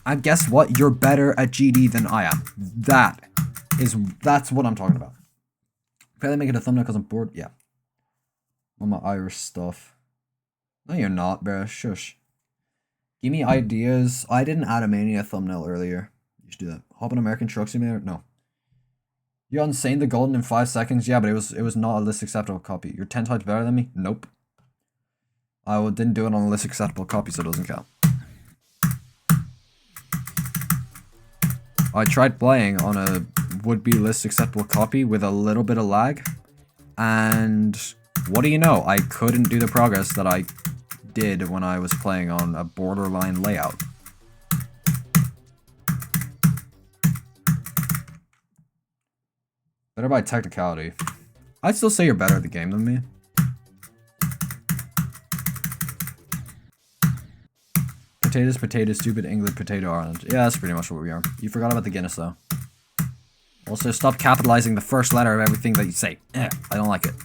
And guess what? You're better at GD than I am. That's what I'm talking about. Can I make it a thumbnail because I'm bored? Yeah. On my Irish stuff. No, you're not, bro. Shush. Give me ideas. I didn't add a Mania thumbnail earlier. You should do that. Hop on American Truck Simulator? No. You insane the golden in 5 seconds? Yeah, but it was not a list acceptable copy. You're 10 times better than me? Nope. I didn't do it on a list acceptable copy, so it doesn't count. I tried playing on a would-be list acceptable copy with a little bit of lag, and what do you know? I couldn't do the progress that I did when I was playing on a borderline layout. Better by technicality. I'd still say you're better at the game than me. Potatoes, potatoes, stupid England, potato, Ireland. Yeah, that's pretty much what we are. You forgot about the Guinness, though. Also, stop capitalizing the first letter of everything that you say. I don't like it.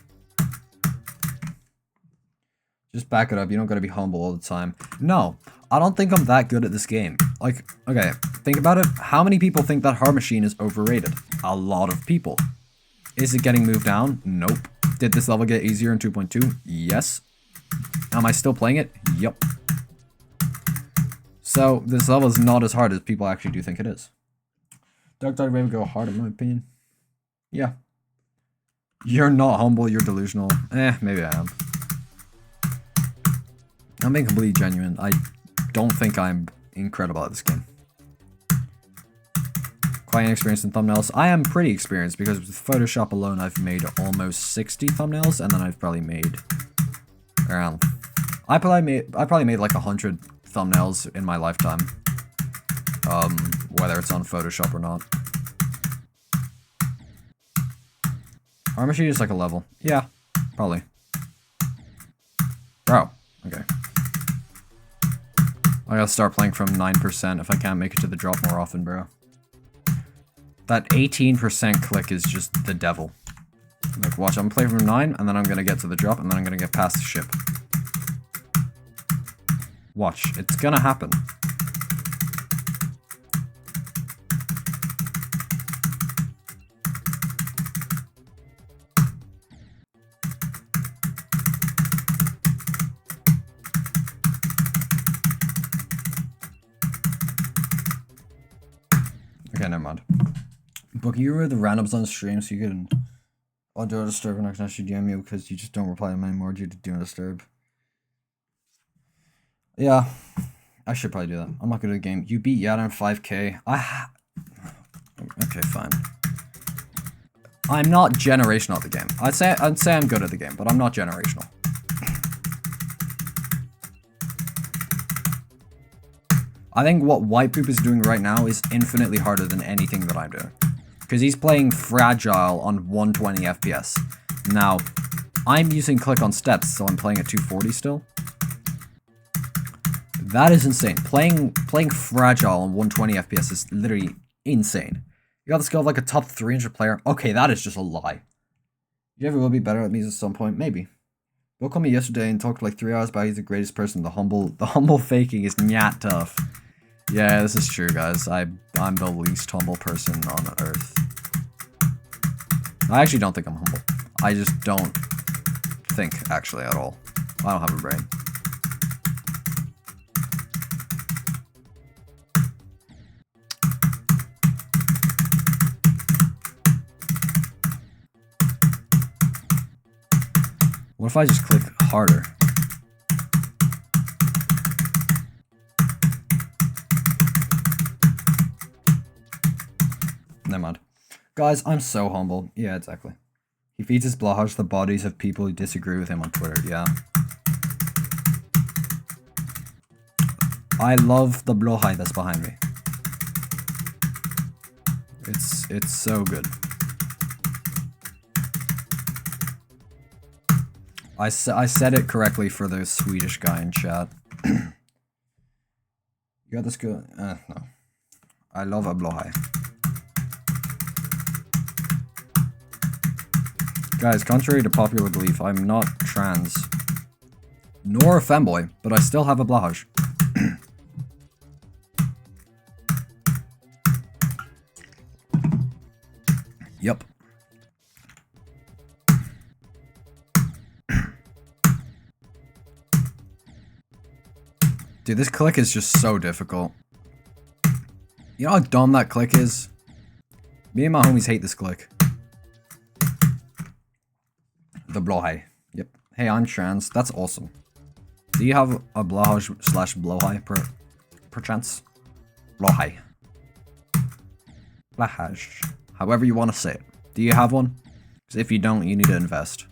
Just back it up. You don't gotta be humble all the time. No, I don't think I'm that good at this game. Like, okay, think about it. How many people think that Hard Machine is overrated? A lot of people. Is it getting moved down? Nope. Did this level get easier in 2.2? Yes. Am I still playing it? Yep. So, this level is not as hard as people actually do think it is. Dark Dog Raven go hard in my opinion. Yeah. You're not humble, you're delusional. Maybe I am. I'm being completely genuine. I don't think I'm incredible at this game. Quite inexperienced in thumbnails. I am pretty experienced because with Photoshop alone I've made almost 60 thumbnails, and then I've probably made around... I probably made like 100 thumbnails in my lifetime. Whether it's on Photoshop or not. Hard Machine is like a level. Yeah, probably. Bro, okay. I gotta start playing from 9% if I can't make it to the drop more often, bro. That 18% click is just the devil. Like, watch, I'm gonna play from 9, and then I'm gonna get to the drop, and then I'm gonna get past the ship. Watch, it's gonna happen. Okay, never mind. Book, you were the randoms on stream so you can I'll do a disturb and I can actually DM you because you just don't reply to me anymore due to doing a disturb. Yeah, I should probably do that. I'm not good at the game. You beat Yada in 5k. Okay, fine. I'm not generational at the game. I'd say I'm good at the game, but I'm not generational. I think what White Poop is doing right now is infinitely harder than anything that I'm doing. Because he's playing Fragile on 120 FPS. Now, I'm using click on steps, so I'm playing at 240 still. That is insane. Playing Fragile on 120 FPS is literally insane. You got the skill of like a top 300 player. Okay, that is just a lie. You ever will be better at me at some point? Maybe. Bill called me yesterday and talked like 3 hours about he's the greatest person. The humble faking is nyat tough. Yeah, this is true, guys. I'm the least humble person on earth. I actually don't think I'm humble. I just don't think, actually, at all. I don't have a brain. What if I just click harder? Never mind. Guys, I'm so humble. Yeah, exactly. He feeds his blowhouse the bodies of people who disagree with him on Twitter. Yeah. I love the blowhigh that's behind me. It's so good. I said it correctly for the Swedish guy in chat. You got this good? No. I love a blowhigh. Guys, contrary to popular belief, I'm not trans. Nor a femboy, but I still have a blowhouse. Yep. Dude, this click is just so difficult. You know how dumb that click is? Me and my homies hate this click. The blowhigh. Yep. Hey, I'm trans. That's awesome. Do you have a blowhouse / blowhigh perchance? Blowhigh. Blowhouse. However you want to say it. Do you have one? Because if you don't, you need to invest.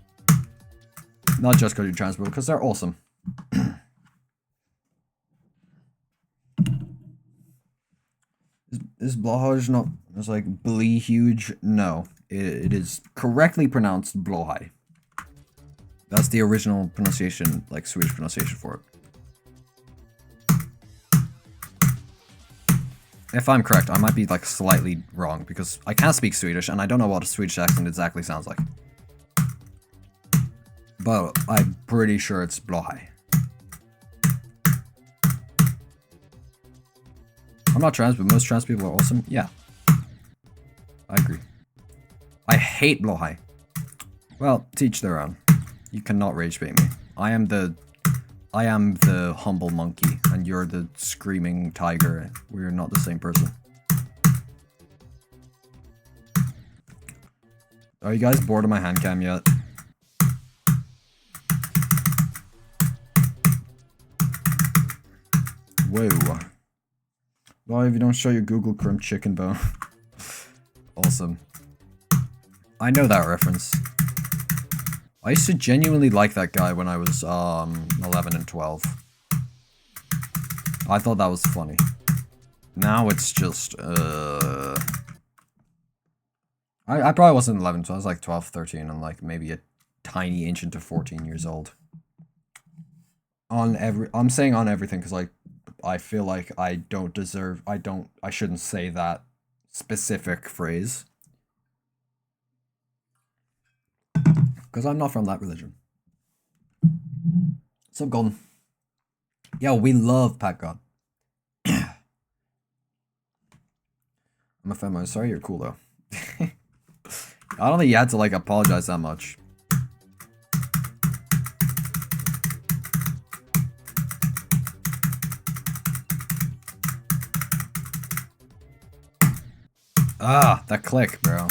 Not just because you're trans, but because they're awesome. Is blowhouse not... It's like blee huge? No. It is correctly pronounced blowhigh. That's the original pronunciation, like Swedish pronunciation for it. If I'm correct, I might be like slightly wrong because I can't speak Swedish and I don't know what a Swedish accent exactly sounds like. But I'm pretty sure it's blowhigh. I'm not trans, but most trans people are awesome. Yeah. I agree. I hate blowhigh. Well, teach their own. You cannot rage bait me. I am the humble monkey, and you're the screaming tiger. We're not the same person. Are you guys bored of my hand cam yet? Whoa. Well, if you don't show your Google Chrome chicken bone. Awesome. I know that reference. I used to genuinely like that guy when I was 11 and 12. I thought that was funny. Now it's just I probably wasn't 11, so I was like 12, 13 and like maybe a tiny inch into 14 years old. I'm saying on everything because like I feel like I shouldn't say that specific phrase. Because I'm not from that religion. What's up, Golden? Yo, we love Pat God. I'm a femo. Sorry, you're cool, though. I don't think you had to, like, apologize that much. Ah, that click, bro.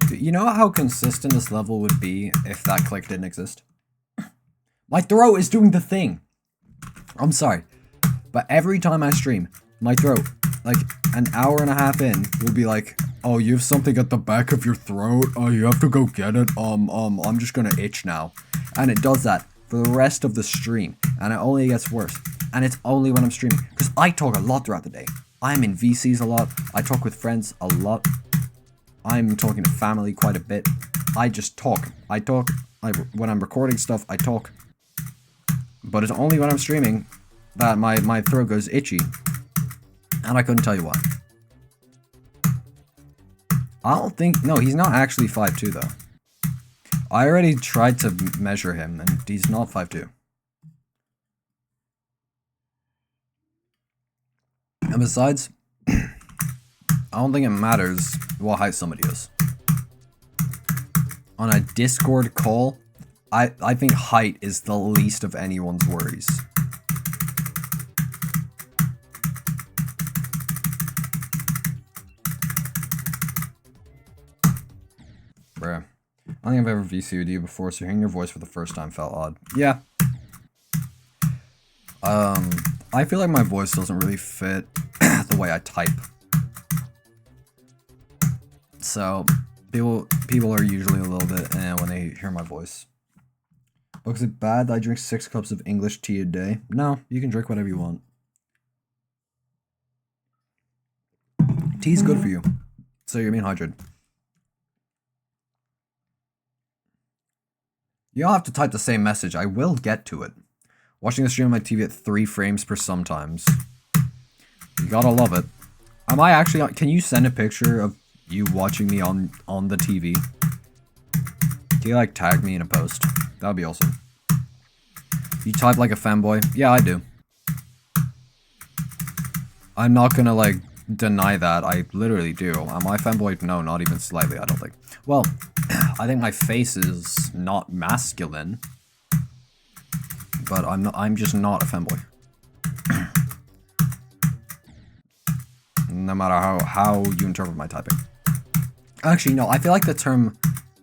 Dude, You know how consistent this level would be if that click didn't exist? My throat is doing the thing. I'm sorry. But every time I stream, my throat, like an hour and a half in, will be like, oh, you have something at the back of your throat. Oh, you have to go get it. I'm just gonna itch now. And it does that for the rest of the stream. And it only gets worse. And it's only when I'm streaming. Because I talk a lot throughout the day. I'm in VCs a lot. I talk with friends a lot. I'm talking to family quite a bit. I just talk. When I'm recording stuff, I talk. But it's only when I'm streaming that my throat goes itchy. And I couldn't tell you why. I don't think... No, he's not actually 5'2", though. I already tried to measure him, and he's not 5'2". And besides, I don't think it matters what height somebody is. On a Discord call, I think height is the least of anyone's worries. Bruh. I don't think I've ever VC'd you before, so hearing your voice for the first time felt odd. Yeah. I feel like my voice doesn't really fit the way I type. So, people are usually a little bit when they hear my voice. Oh, is it bad that I drink 6 cups of English tea a day? No, you can drink whatever you want. Tea's good for you. So you're being hydrated. You don't have to type the same message. I will get to it. Watching the stream on my TV at 3 frames per sometimes. You gotta love it. Am I actually on... Can you send a picture of you watching me on the TV? Can you, like, tag me in a post? That would be awesome. You type like a fanboy? Yeah, I do. I'm not gonna, like, deny that. I literally do. Am I a fanboy? No, not even slightly, I don't think. Well, I think my face is not masculine. But I'm just not a fanboy. No matter how you interpret my typing. Actually, no, I feel like the term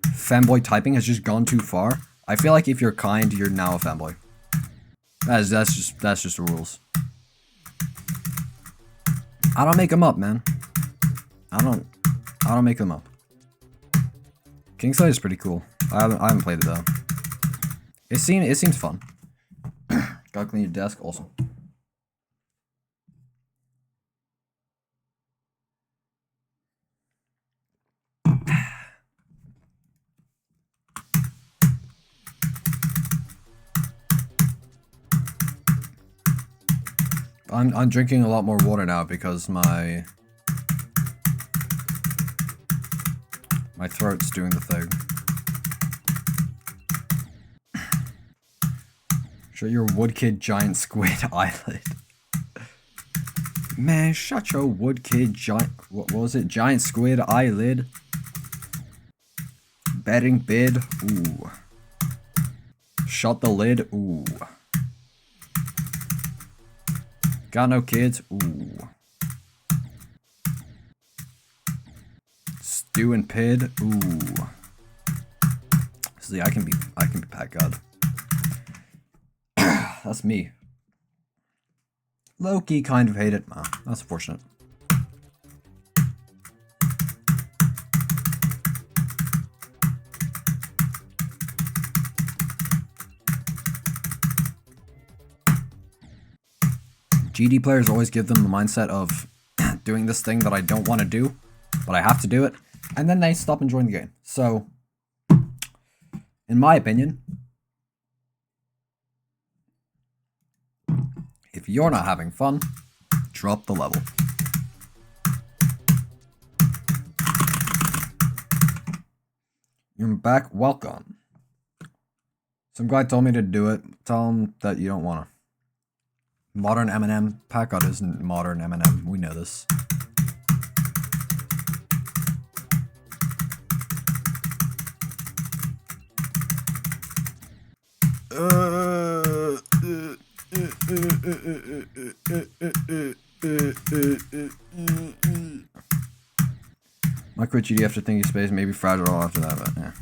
fanboy typing has just gone too far. I feel like if you're kind, you're now a fanboy. That's just the rules. I don't make them up, man. I don't make them up. Kingside is pretty cool. I haven't played it though. It seems fun. Gotta clean your desk, also. I'm drinking a lot more water now because my throat's doing the thing. Shut your woodkid giant squid eyelid. Man, shut your woodkid giant... What was it? Giant squid eyelid. Betting bid. Ooh. Shut the lid. Ooh. Got no kids. Ooh. Stew and pid. Ooh. See, I can be Pat God. That's me. Low-key kind of hate it. Oh, that's unfortunate. GD players always give them the mindset of doing this thing that I don't want to do, but I have to do it, and then they stop enjoying the game. So, in my opinion, if you're not having fun, drop the level. You're back, welcome. Some guy told me to do it. Tell him that you don't want to. Modern Eminem. Pat God isn't modern Eminem. We know this. My Might quit GD after thinking space, maybe fragile after that, but yeah.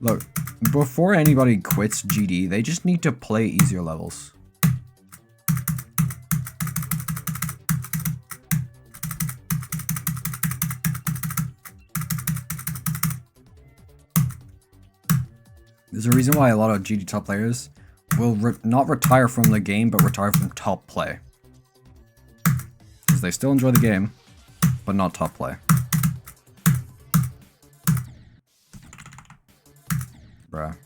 Look, before anybody quits GD, they just need to play easier levels. There's a reason why a lot of GD top players will not retire from the game, but retire from top play. Because they still enjoy the game, but not top play. Bruh.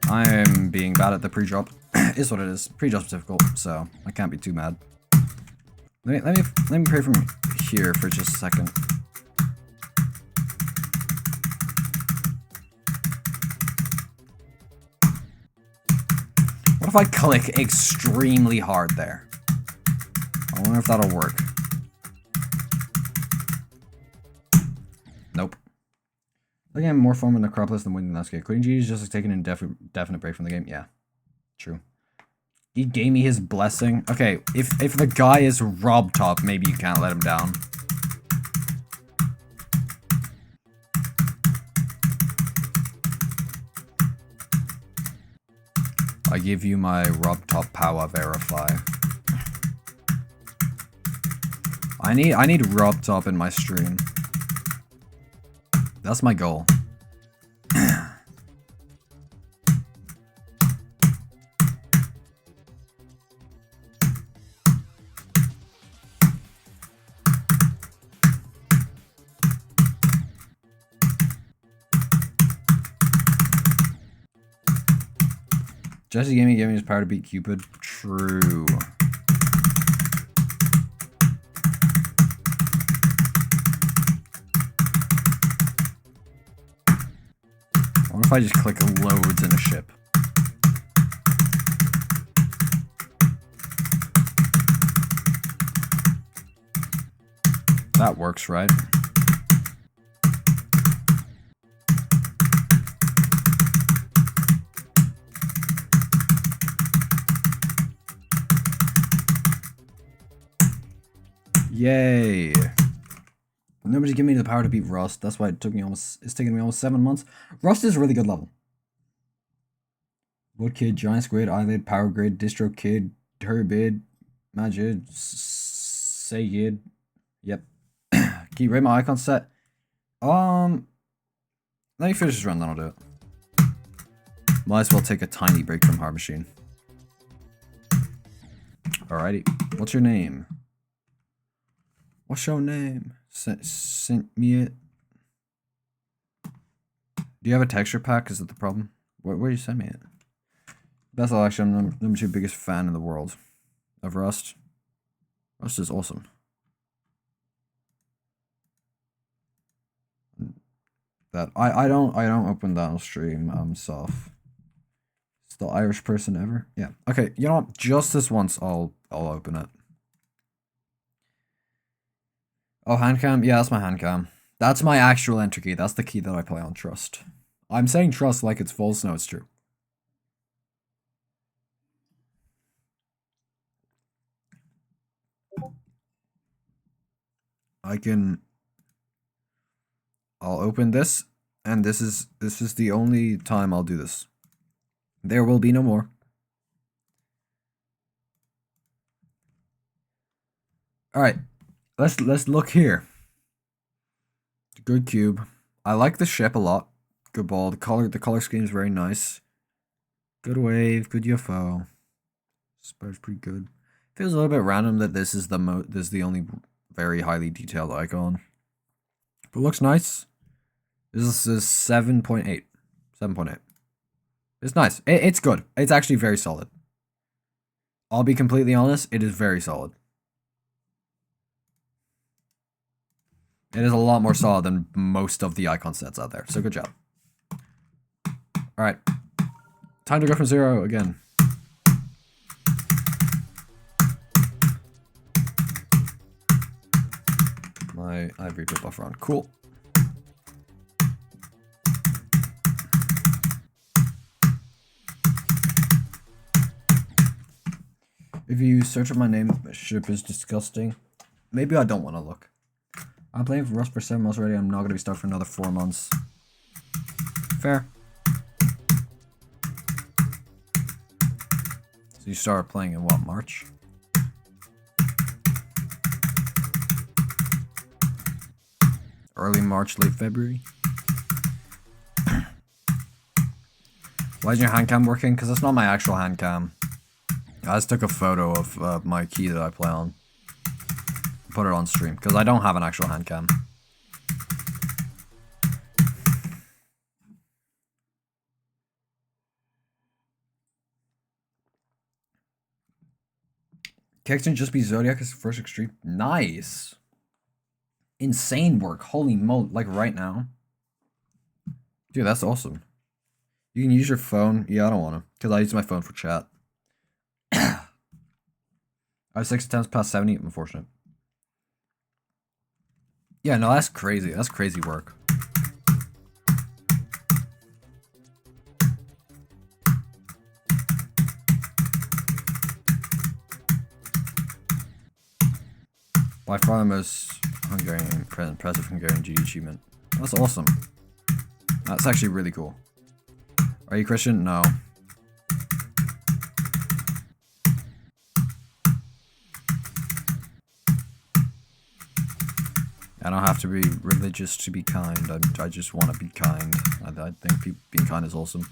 I am being bad at the pre-drop. Is what it is. Pre-drop's difficult, so I can't be too mad. Let me pray from here for just a second. What if I click extremely hard there? I wonder if that'll work. Nope. Again, more fun with Necropolis than winning that game. Quitting GD is just like taking an definite break from the game. Yeah, true. He gave me his blessing. Okay, if the guy is Rob Top, maybe you can't let him down. I give you my Rob Top power verify. I need Rob Top in my stream. That's my goal. Jesse Gaming gave me his power to beat Cupid. True. What if I just click loads in a ship? That works, right? Yay. Nobody's giving me the power to beat Rust. That's why it's taking me almost 7 months. Rust is a really good level. Wood Kid, Giant Squid, Eyelid, Power Grid, Distro Kid, Turbid, Magid, Sayid. Yep. Can you rate my icon set? Let me finish this run, then I'll do it. Might as well take a tiny break from Hard Machine. Alrighty. What's your name? What's your name? Sent me it. Do you have a texture pack? Is that the problem? Where did you send me it? Best election. I'm number 2 biggest fan in the world of Rust. Rust is awesome. That I don't open that on stream. I'm soft. Still Irish person ever? Yeah. Okay. You know what? Just this once, I'll open it. Oh, hand cam? Yeah, that's my hand cam. That's my actual enter key. That's the key that I play on Trust. I'm saying Trust like it's false. No, it's true. I'll open this, and this is the only time I'll do this. There will be no more. All right. Let's look here. Good cube. I like the ship a lot. Good ball. The color scheme is very nice. Good wave. Good UFO. Spider's pretty good. Feels a little bit random that this is the only very highly detailed icon. But looks nice. This is 7.8. 7.8. It's nice. It's good. It's actually very solid. I'll be completely honest. It is very solid. It is a lot more solid than most of the icon sets out there. So good job. All right. Time to go from 0 again. I have repeat buffer on. Cool. If you search up my name, ship is disgusting. Maybe I don't want to look. I'm playing for Rust for 7 months already. I'm not going to be stuck for another 4 months. Fair. So you started playing in what, March? Early March, late February? Why isn't your hand cam working? Because that's not my actual hand cam. I just took a photo of my key that I play on. Put it on stream, because I don't have an actual hand cam. Kickton just be Zodiac as first extreme. Nice. Insane work. Holy mo, like right now. Dude, that's awesome. You can use your phone. Yeah, I don't want to, because I use my phone for chat. I have 6 attempts past 70. Unfortunate. Yeah, no, that's crazy. That's crazy work. By far the most impressive Hungarian GD achievement. That's awesome. That's actually really cool. Are you Christian? No. I don't have to be religious to be kind. I just want to be kind. I think being kind is awesome.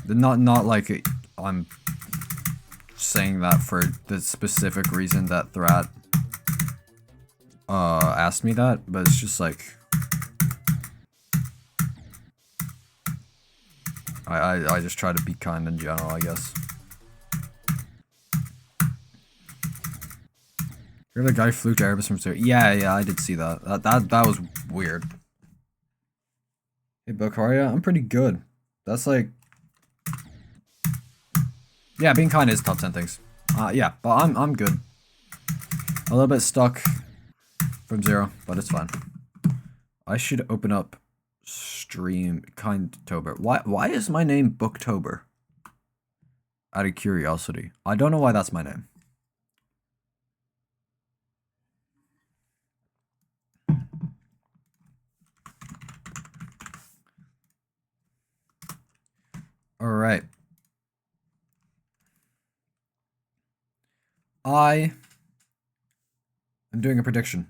Not like I'm saying that for the specific reason that Thrat asked me that, but it's just like I just try to be kind in general, I guess. You're the guy who flew to Erebus from Syria. Yeah, I did see that. That was weird. Hey, Bokaria, I'm pretty good. That's like, yeah, being kind is top 10 things. Yeah, but I'm good. A little bit stuck from 0, but it's fine. I should open up stream Kindtober. Why is my name Booktober? Out of curiosity. I don't know why that's my name. Alright. I am doing a prediction.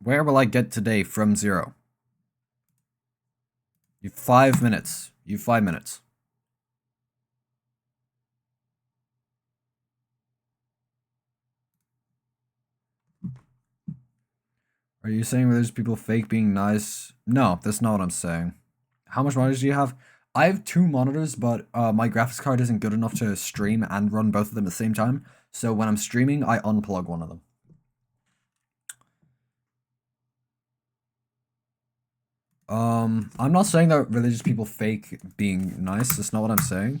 Where will I get today from 0? You have 5 minutes. You have 5 minutes. Are you saying there's people fake being nice? No, that's not what I'm saying. How much monitors do you have? I have 2 monitors, but my graphics card isn't good enough to stream and run both of them at the same time. So when I'm streaming, I unplug one of them. I'm not saying that religious people fake being nice. That's not what I'm saying.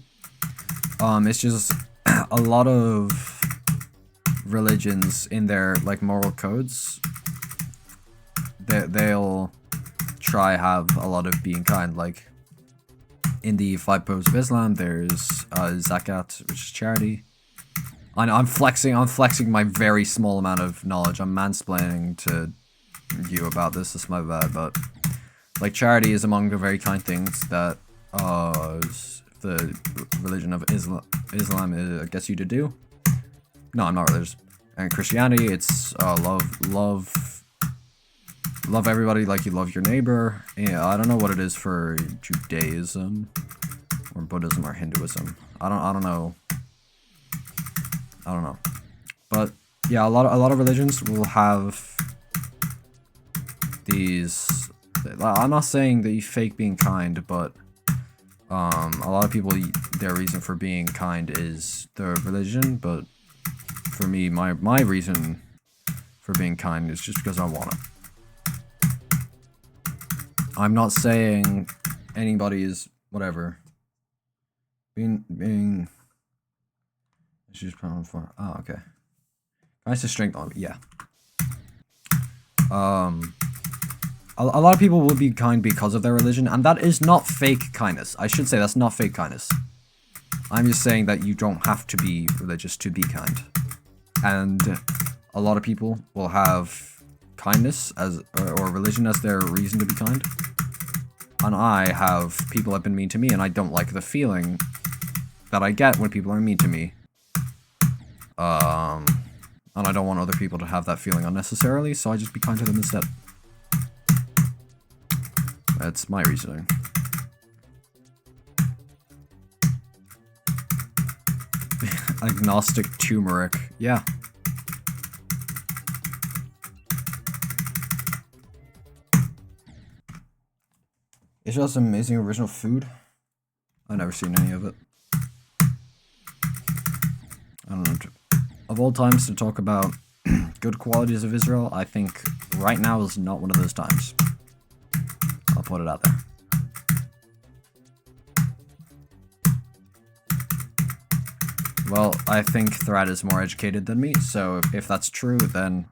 It's just a lot of religions in their like moral codes. They'll try have a lot of being kind. Like in the 5 pillars of Islam, there's zakat, which is charity. I'm flexing my very small amount of knowledge. I'm mansplaining to you about this. That's my bad, but like charity is among the very kind things that the religion of Islam gets you to do. No, I'm not religious. And Christianity, it's love everybody like you love your neighbor. Yeah, I don't know what it is for Judaism or Buddhism or Hinduism. I don't know. I don't know. But yeah, a lot of religions will have these. I'm not saying that you fake being kind, but a lot of people, their reason for being kind is their religion. But for me, my reason for being kind is just because I want it. I'm not saying anybody is whatever. Being. She's probably for. Oh, okay. Nice to strength on. Yeah. A lot of people will be kind because of their religion, and that is not fake kindness. I should say that's not fake kindness. I'm just saying that you don't have to be religious to be kind. And a lot of people will have kindness as or religion as their reason to be kind. And I have people have been mean to me, and I don't like the feeling that I get when people are mean to me. And I don't want other people to have that feeling unnecessarily, so I just be kind to them instead. That's my reasoning. Agnostic turmeric. Yeah. It's just amazing original food. I've never seen any of it. I don't know. Of all times to talk about good qualities of Israel, I think right now is not one of those times. I'll put it out there. Well, I think Thread is more educated than me, so if that's true, then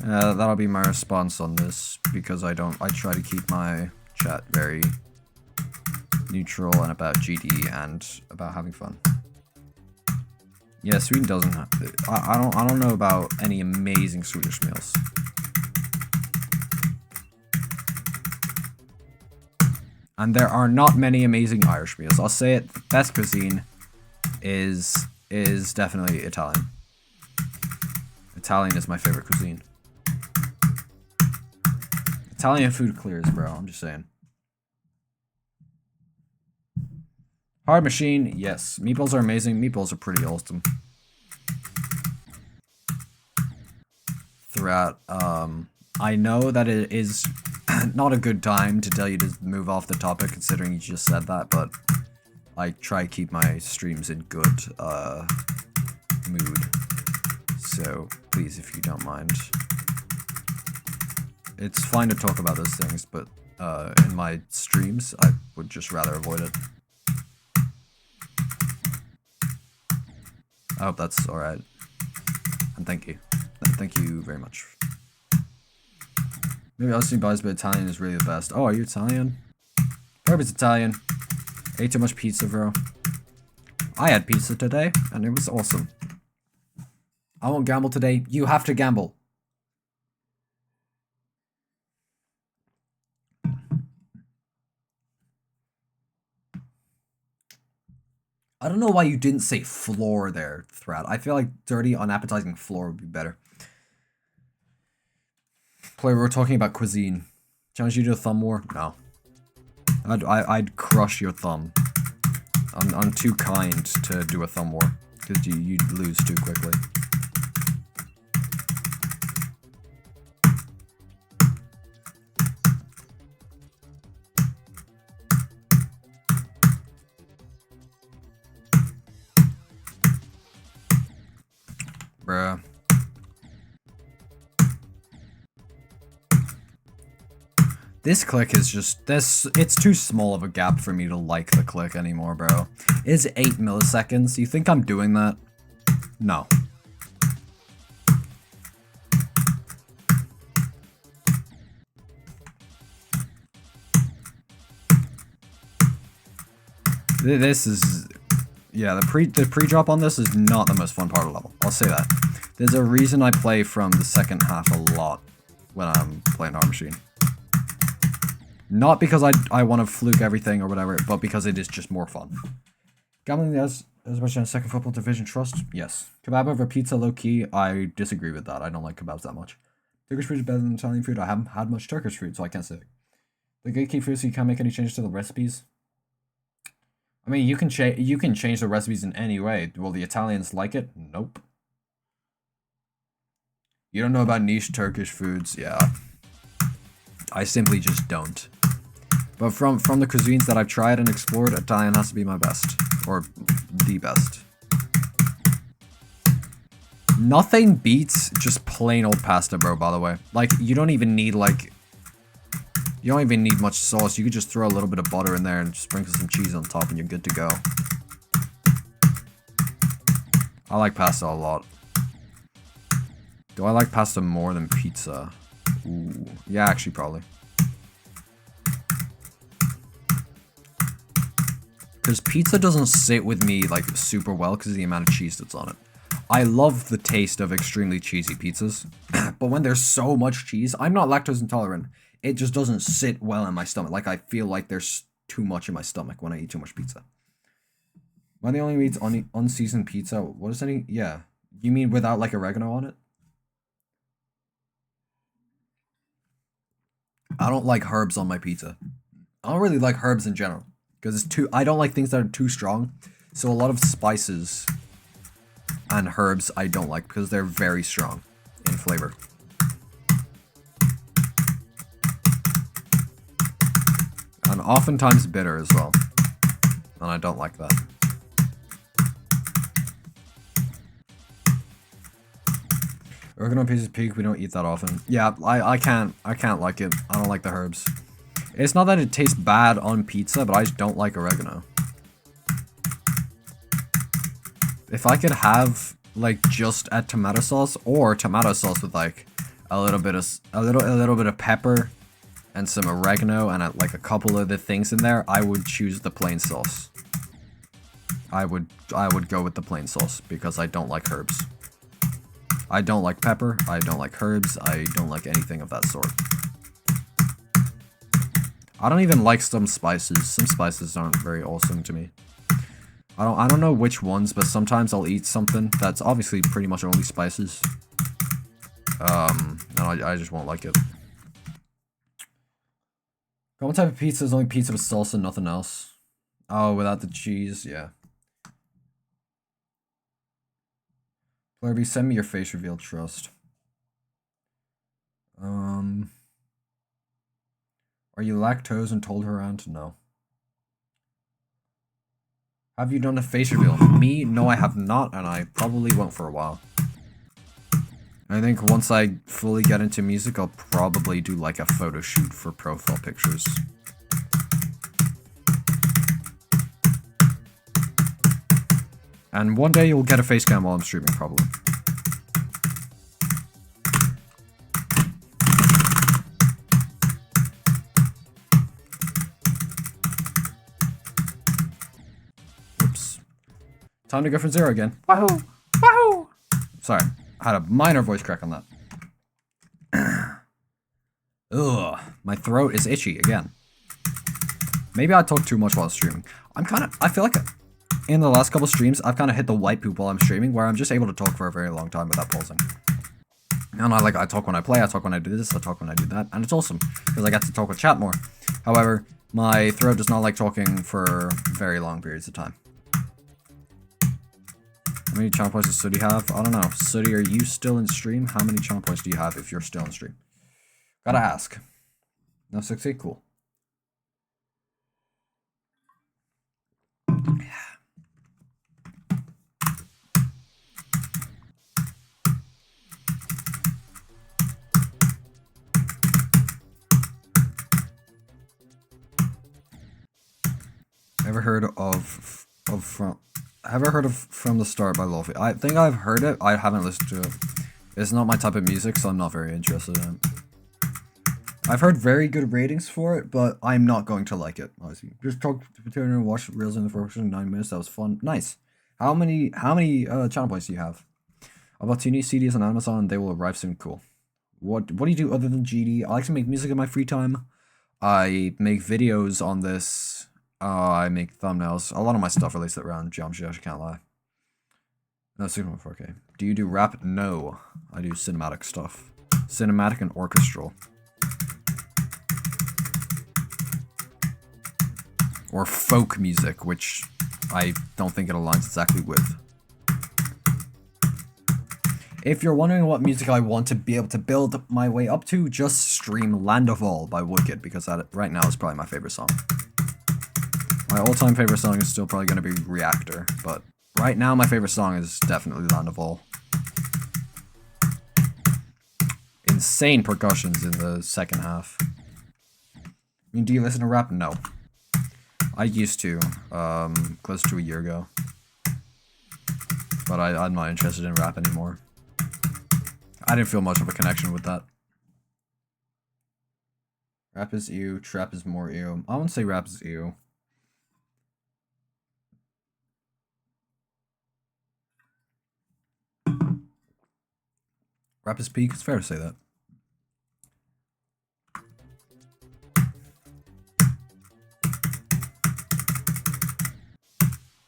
that'll be my response on this, because I try to keep my chat very neutral and about GD and about having fun. Yeah, Sweden doesn't have, I don't know about any amazing Swedish meals. And there are not many amazing Irish meals. I'll say it, the best cuisine is definitely Italian. Italian is my favorite cuisine. Italian food clears, bro, I'm just saying. Hard machine, yes. Meatballs are amazing. Meatballs are pretty awesome. Throughout, I know that it is not a good time to tell you to move off the topic, considering you just said that, but I try to keep my streams in good, mood. So, please, if you don't mind. It's fine to talk about those things, but, in my streams, I would just rather avoid it. I hope that's alright. And thank you. Thank you very much. Maybe I'll see buys, but Italian is really the best. Oh, are you Italian? Herbert's Italian. Ate too much pizza, bro. I had pizza today, and it was awesome. I won't gamble today. You have to gamble. I don't know why you didn't say floor there, Thread. I feel like dirty, unappetizing floor would be better. Player, we're talking about cuisine. Challenge you to a thumb war? No. I'd crush your thumb. I'm too kind to do a thumb war, because you'd lose too quickly. Bruh. This click is just, it's too small of a gap for me to like the click anymore, bro. It's 8 milliseconds. You think I'm doing that? No. This is, yeah, the pre-drop on this is not the most fun part of the level. I'll say that. There's a reason I play from the second half a lot when I'm playing Hard Machine. Not because I want to fluke everything or whatever, but because it is just more fun. Gambling as much in second football division trust? Yes. Kebab over pizza, low-key, I disagree with that. I don't like kebabs that much. Turkish food is better than Italian food. I haven't had much Turkish food, so I can't say. The gatekeep food, so you can't make any changes to the recipes. I mean, you can change the recipes in any way. Will the Italians like it? Nope. You don't know about niche Turkish foods? Yeah. I simply just don't. But from the cuisines that I've tried and explored, Italian has to be my best. Or the best. Nothing beats just plain old pasta, bro, by the way. Like, you don't even need, like... You don't even need much sauce. You could just throw a little bit of butter in there and sprinkle some cheese on top and you're good to go. I like pasta a lot. Do I like pasta more than pizza? Ooh. Yeah, actually, probably. Because pizza doesn't sit with me, like, super well because of the amount of cheese that's on it. I love the taste of extremely cheesy pizzas, but when there's so much cheese, I'm not lactose intolerant. It just doesn't sit well in my stomach. Like, I feel like there's too much in my stomach when I eat too much pizza. Am I the only eats unseasoned pizza? What is any? Yeah. You mean without, like, oregano on it? I don't like herbs on my pizza. I don't really like herbs in general. Because it's too... I don't like things that are too strong. So a lot of spices and herbs I don't like because they're very strong in flavor. And oftentimes bitter as well. And I don't like that. Oregano pizza's peak, we don't eat that often. Yeah, I can't like it. I don't like the herbs. It's not that it tastes bad on pizza, but I just don't like oregano. If I could have like just a tomato sauce or tomato sauce with like a little bit of pepper and some oregano and like a couple of the things in there, I would choose the plain sauce. I would go with the plain sauce because I don't like herbs. I don't like pepper, I don't like herbs, I don't like anything of that sort. I don't even like some spices. Some spices aren't very awesome to me. I don't know which ones, but sometimes I'll eat something that's obviously pretty much only spices. And I just won't like it. What type of pizza is only pizza with salsa, nothing else? Oh, without the cheese, yeah. Plurby, send me your face reveal, trust. Are you lactose and told her around? No. Have you done a face reveal? Me? No, I have not, and I probably won't for a while. I think once I fully get into music, I'll probably do like a photo shoot for profile pictures. And one day you'll get a face cam while I'm streaming, probably. Oops. Time to go for 0 again. Wahoo! Wahoo! Sorry, I had a minor voice crack on that. Ugh, my throat is itchy again. Maybe I talk too much while streaming. I feel like in the last couple streams, I've kind of hit the white poop while I'm streaming, where I'm just able to talk for a very long time without pausing. And I talk when I play, I talk when I do this, I talk when I do that, and it's awesome, because I get to talk with chat more. However, my throat does not like talking for very long periods of time. How many channel points does Sooty have? I don't know. Sooty, are you still in stream? How many channel points do you have if you're still in stream? Gotta ask. No, 68, cool. Ever heard of From the Start by Lofi? I think I've heard it. I haven't listened to it. It's not my type of music, so I'm not very interested in it. I've heard very good ratings for it, but I'm not going to like it. Honestly, just talk to Twitter and watch reels in the first 9 minutes. That was fun. Nice. How many channel points do you have? I've got 2 new CDs on Amazon, and they will arrive soon. Cool. What do you do other than GD? I like to make music in my free time. I make videos on this. I make thumbnails. A lot of my stuff relates around geometry, I can't lie. No, 4K. Do you do rap? No. I do cinematic stuff. Cinematic and orchestral. Or folk music, which I don't think it aligns exactly with. If you're wondering what music I want to be able to build my way up to, just stream Land of All by Woodkid, because that right now is probably my favorite song. My all-time favorite song is still probably going to be Reactor, but right now my favorite song is definitely Land of All. Insane percussions in the second half. I mean, do you listen to rap? No. I used to, close to a year ago. But I'm not interested in rap anymore. I didn't feel much of a connection with that. Rap is ew, trap is more ew. I wouldn't say rap is ew. Rap is peak. It's fair to say that.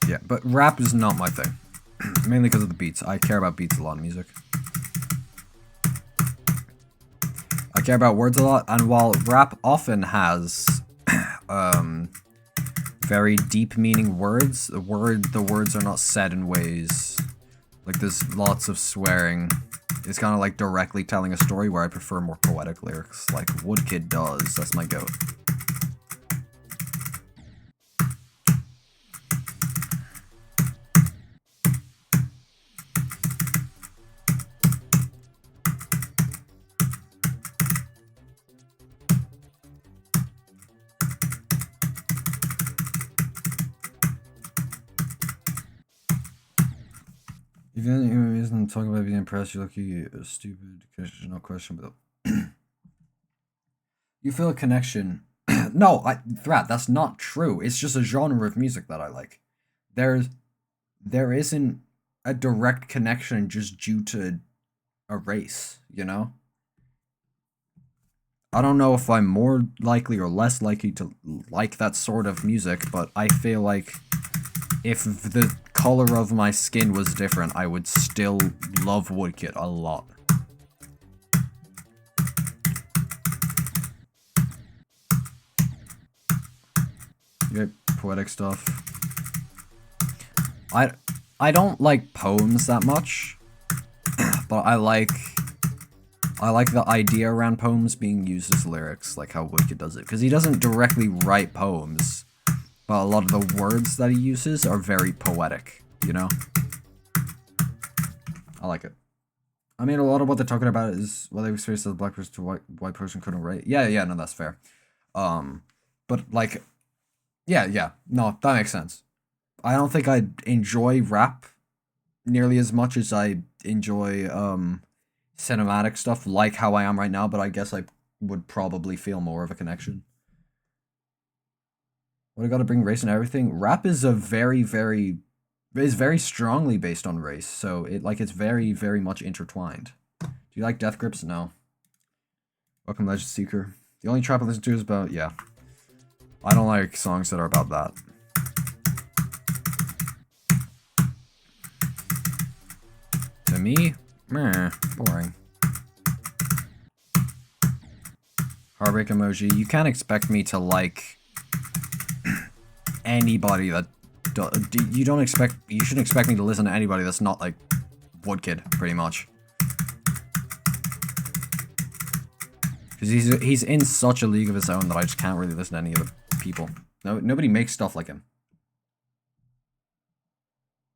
Yeah, but rap is not my thing. Mainly because of the beats. I care about beats a lot in music. I care about words a lot, and while rap often has very deep meaning words, the words are not said in ways like there's lots of swearing. It's kind of like directly telling a story, where I prefer more poetic lyrics, like Woodkid does. That's my goat. If you have any reason to talk about being impressed, you're lucky, stupid, no question, but you feel a connection. No, Thrat, that's not true. It's just a genre of music that I like. There isn't a direct connection just due to a race, you know? I don't know if I'm more likely or less likely to like that sort of music, but I feel like if the color of my skin was different, I would still love Woodkid a lot. Yeah, poetic stuff. I don't like poems that much, but I like the idea around poems being used as lyrics, like how Woodkid does it, because he doesn't directly write poems, but a lot of the words that he uses are very poetic, you know? I like it. I mean, a lot of what they're talking about is what they experienced as a black person to white person couldn't write. Yeah, no, that's fair. But like, yeah, no, that makes sense. I don't think I'd enjoy rap nearly as much as I enjoy cinematic stuff, like how I am right now, but I guess I would probably feel more of a connection. What I gotta bring race and everything? Rap is a very strongly based on race, so it's very much intertwined. Do you like Death Grips? No. Welcome Legend Seeker. The only trap I listen to is about, yeah. I don't like songs that are about that. To me, meh, boring. Heartbreak emoji. You can't expect me to like anybody that you shouldn't expect me to listen to anybody that's not like Woodkid, pretty much. Because he's in such a league of his own that I just can't really listen to any other people. Nobody makes stuff like him.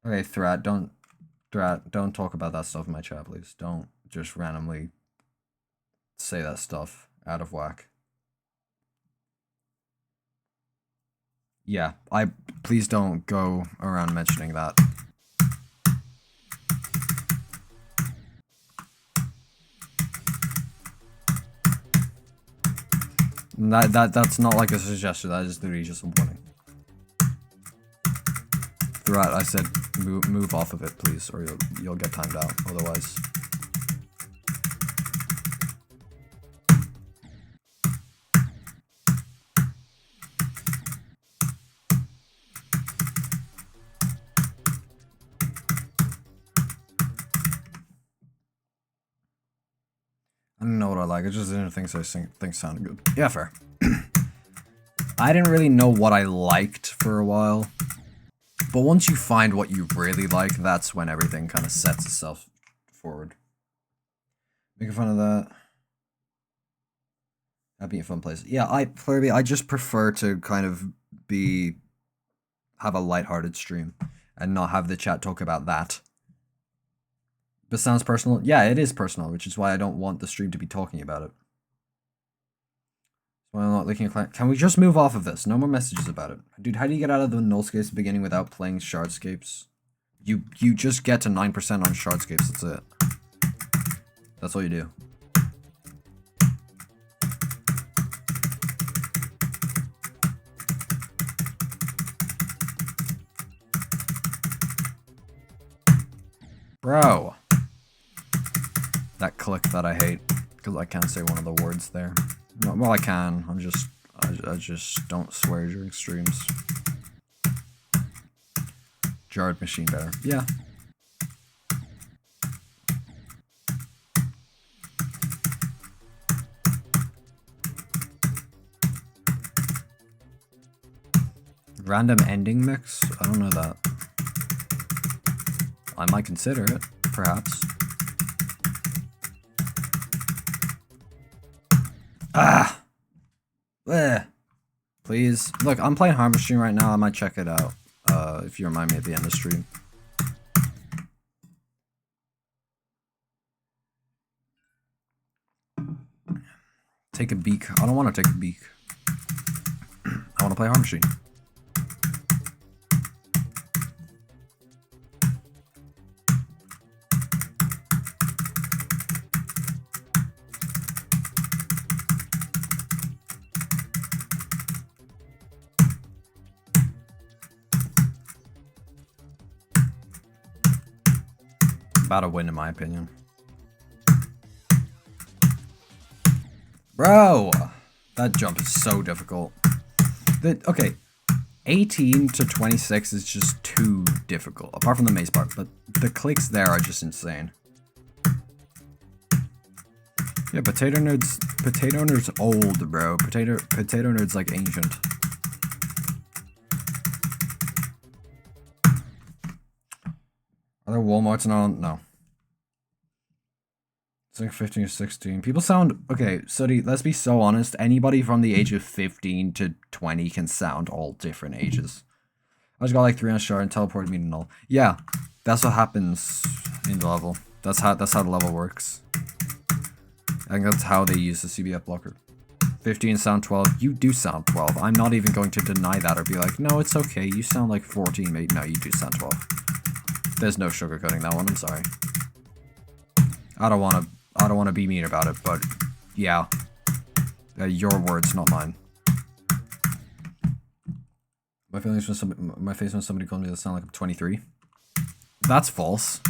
Okay, Thrat, don't talk about that stuff in my chat, please. Don't just randomly say that stuff out of whack. Yeah, please don't go around mentioning that. That's not like a suggestion, that is literally just a warning. Throughout, I said move off of it, please, or you'll get timed out otherwise. I don't know what I like. I just didn't think things sounded good. Yeah, fair. I didn't really know what I liked for a while. But once you find what you really like, that's when everything kind of sets itself forward. Making fun of that. That'd be a fun place. Yeah, I just prefer to kind of have a lighthearted stream and not have the chat talk about that. But sounds personal? Yeah, it is personal, which is why I don't want the stream to be talking about it. So I'm not looking at. Can we just move off of this? No more messages about it. Dude, how do you get out of the nullscapes beginning without playing shardscapes? You just get to 9% on shardscapes, that's it. That's all you do. Bro. That click that I hate, because I can't say one of the words there. Well, I can. I just don't swear during streams. Jarred machine better. Yeah. Random ending mix? I don't know that. I might consider it, perhaps. Ah! Bleh. Please. Look, I'm playing Harvest Stream right now. I might check it out. If you remind me at the end of the stream. Take a beak. I don't want to take a beak. I want to play Harvest Stream. About a win in my opinion. Bro! That jump is so difficult. Okay, 18 to 26 is just too difficult, apart from the maze part, but the clicks there are just insane. Yeah, Potato Nerd's old, bro. Potato Nerd's like ancient. Are there Walmarts now? No. It's like 15 or 16. People sound... Okay, so let's be so honest. Anybody from the age of 15 to 20 can sound all different ages. I just got like 3 on shard and teleported me to null. Yeah, that's what happens in the level. That's how the level works. I think that's how they use the CBF blocker. 15 sound 12. You do sound 12. I'm not even going to deny that or be like, no, it's okay. You sound like 14, mate. No, you do sound 12. There's no sugarcoating that one. I'm sorry. I don't want to be mean about it, but yeah. Your words, not mine. My face when somebody called me that sound like I'm 23. That's false.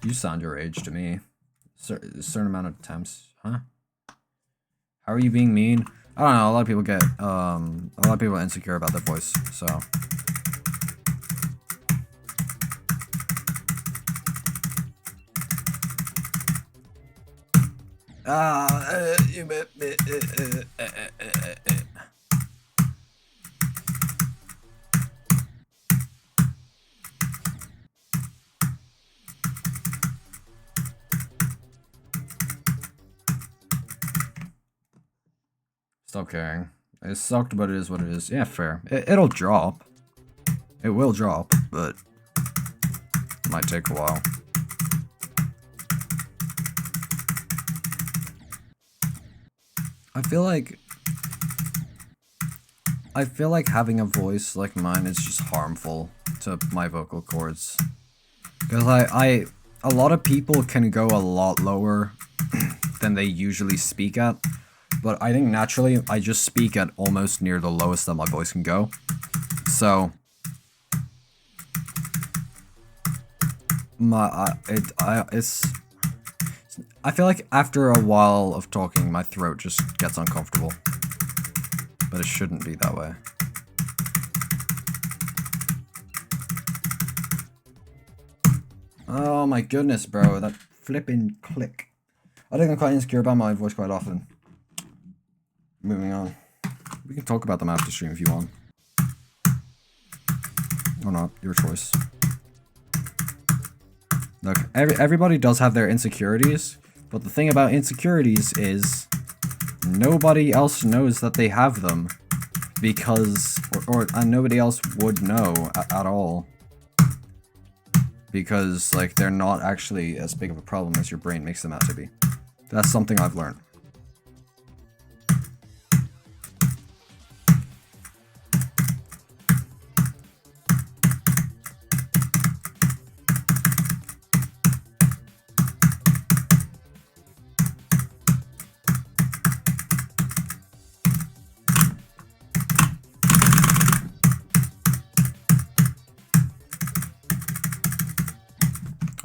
You sound your age to me. A certain amount of times, huh? How are you being mean? I don't know. A lot of people get a lot of people are insecure about their voice, so. Stop caring. It sucked, but it is what it is. Yeah, fair. It'll drop. It will drop, but it might take a while. I feel like having a voice like mine is just harmful to my vocal cords. Because a lot of people can go a lot lower than they usually speak at. But I think naturally, I just speak at almost near the lowest that my voice can go. So, I feel like after a while of talking, my throat just gets uncomfortable. But it shouldn't be that way. Oh my goodness, bro, that flipping click. I think I'm quite insecure about my voice quite often. Moving on. We can talk about them after stream if you want. Or not, your choice. Look, everybody does have their insecurities, but the thing about insecurities is nobody else knows that they have them because, and nobody else would know at all. Because, like, they're not actually as big of a problem as your brain makes them out to be. That's something I've learned.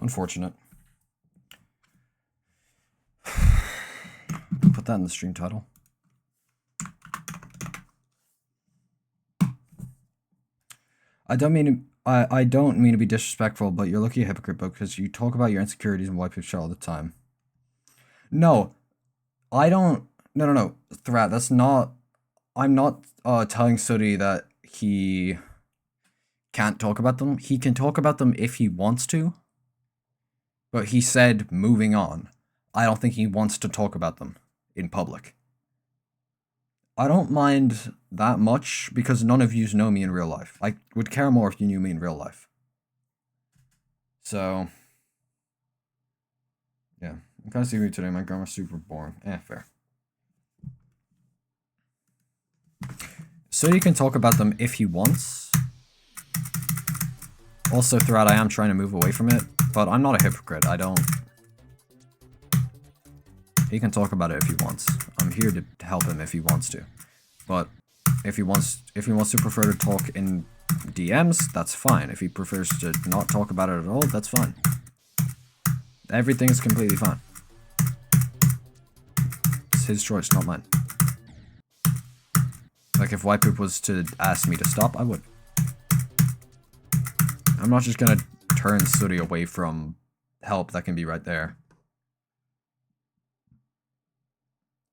Unfortunate. Put that in the stream title. I don't mean to be disrespectful, but you're looking a hypocrite because you talk about your insecurities and white people shit all the time. No, I don't. No. Threat. That's not. I'm not telling Sudi that he can't talk about them. He can talk about them if he wants to. But he said moving on. I don't think he wants to talk about them in public. I don't mind that much because none of you know me in real life. I would care more if you knew me in real life. So, yeah. I'm kind of sleepy today. My grandma's super boring. Fair. So you can talk about them if he wants. Also, throughout, I am trying to move away from it, but I'm not a hypocrite. I don't... He can talk about it if he wants. I'm here to help him if he wants to. But if he wants to prefer to talk in DMs, that's fine. If he prefers to not talk about it at all, that's fine. Everything's completely fine. It's his choice, not mine. Like if White Poop was to ask me to stop, I would. I'm not just gonna turn Sudi away from help that can be right there.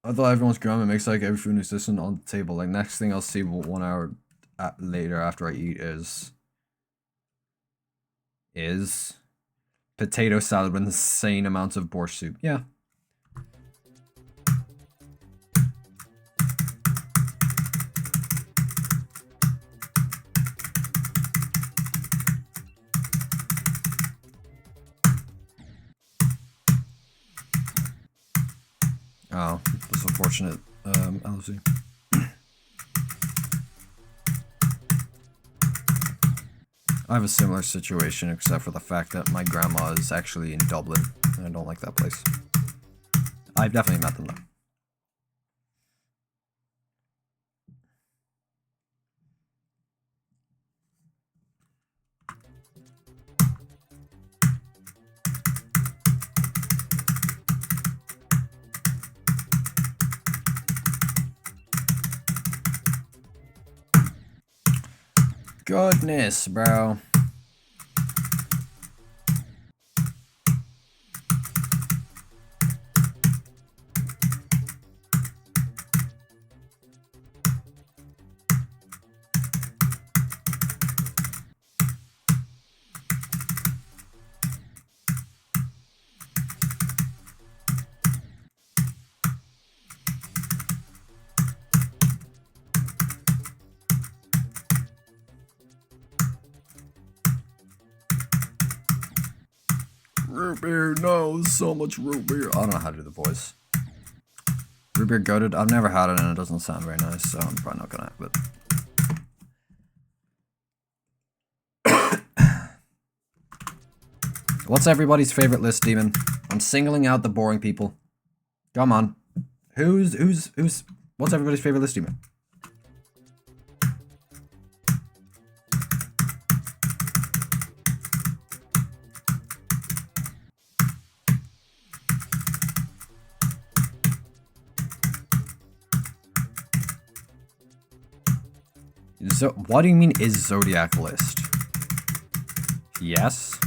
I thought everyone's grandma makes like every food existent on the table. Like next thing I'll see 1 hour later after I eat is potato salad with insane amounts of borscht soup. Yeah. Oh, that's unfortunate, LC. I have a similar situation, except for the fact that my grandma is actually in Dublin, and I don't like that place. I've definitely met them, though. Goodness, bro. Root beer, no, so much root beer. I don't know how to do the voice. Root beer goated? I've never had it and it doesn't sound very nice, so I'm probably not gonna have it. What's everybody's favorite list, Demon? I'm singling out the boring people. Come on. What's everybody's favorite list, Demon? So, what do you mean is Zodiac list? Yes.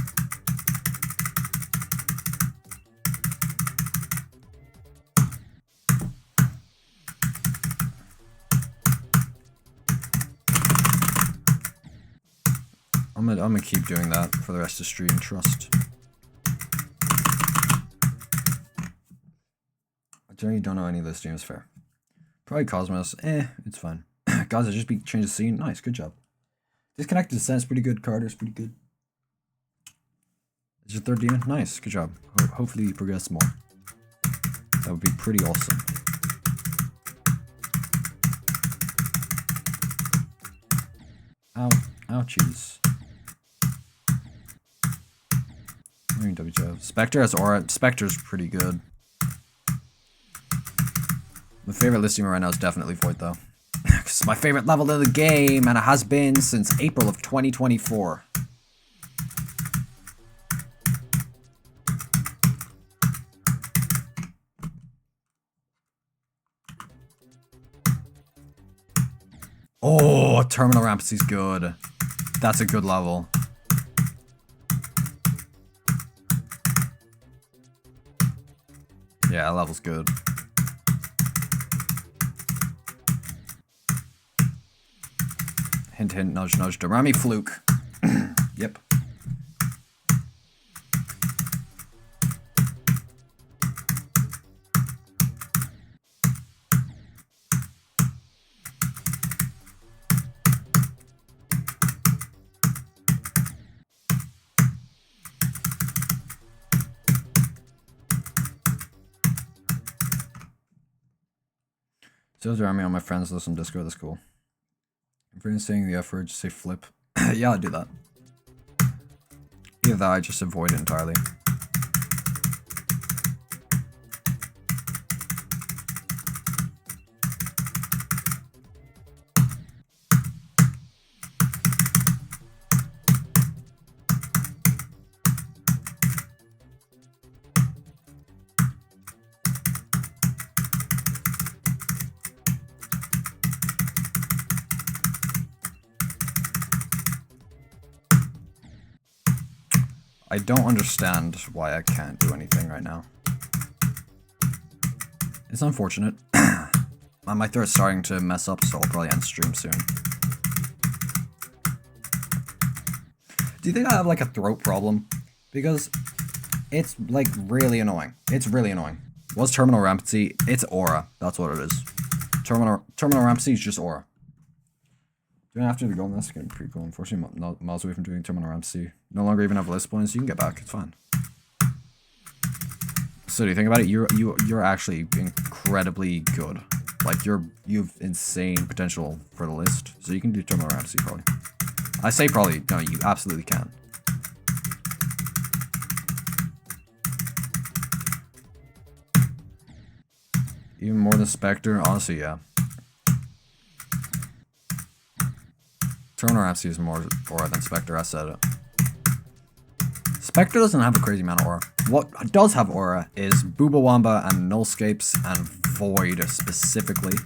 I'm gonna keep doing that for the rest of the stream, trust. I generally don't know any of this streams fair. Probably Cosmos, it's fine. Guys, I just be changed the scene. Nice, good job. Disconnected Sense, pretty good. Carter's pretty good. Is your third demon? Nice, good job. Hopefully you progress more. That would be pretty awesome. Ow, ouchies. WTF. Spectre has aura. Spectre's pretty good. My favorite listing right now is definitely Void though. It's my favorite level of the game, and it has been since April of 2024. Oh, Terminal Rampancy's good. That's a good level. Yeah, that level's good. Hint, hint, nudge, nudge. Dorami fluke. Yep. So Dorami on my friends list on Discord. That's cool. If you're saying the F word, just say flip. Yeah, I'll do that. Either that, I just avoid it entirely. I don't understand why I can't do anything right now. It's unfortunate. My throat's starting to mess up, so I'll probably end stream soon. Do you think I have like a throat problem? Because it's like really annoying. It's really annoying. What's Terminal Rampancy? It's aura. That's what it is. Terminal Rampancy is just aura. Doing after the goal, that's getting pretty cool. Unfortunately, miles away from doing Terminal Rampancy. No longer even have list points. You can get back. It's fine. So do you think about it? You're actually incredibly good. Like you've insane potential for the list. So you can do Terminal Rampancy probably. I say probably. No, you absolutely can. Even more than Spectre? Honestly, yeah. Terminal Rampancy is more aura than Spectre, I said it. Spectre doesn't have a crazy amount of aura. What does have aura is Boobawamba and Nullscapes and Void specifically.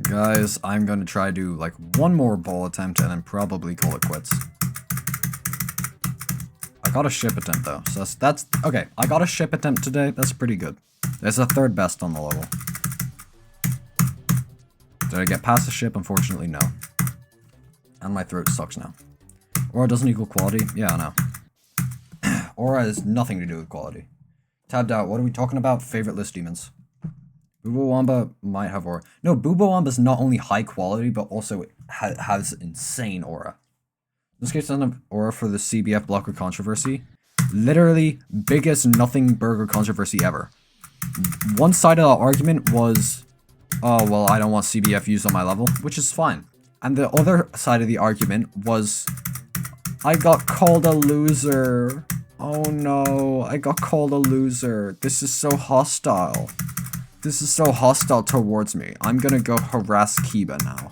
Guys, I'm gonna try to do like one more ball attempt and then probably call it quits. I got a ship attempt though, so that's okay. I got a ship attempt today. That's pretty good. It's the third best on the level. Did I get past the ship? Unfortunately, no. And my throat sucks now. Aura doesn't equal quality? Yeah, I know. Aura has nothing to do with quality. Tabbed out. What are we talking about? Favorite list demons. Boobawamba might have aura. No, Boobawamba's not only high quality, but also has insane aura. This case doesn't have aura for the CBF blocker controversy. Literally, biggest nothing burger controversy ever. One side of the argument was, oh, well, I don't want CBF used on my level, which is fine. And the other side of the argument was, I got called a loser. Oh no, I got called a loser. This is so hostile. This is so hostile towards me. I'm gonna go harass Kiba now.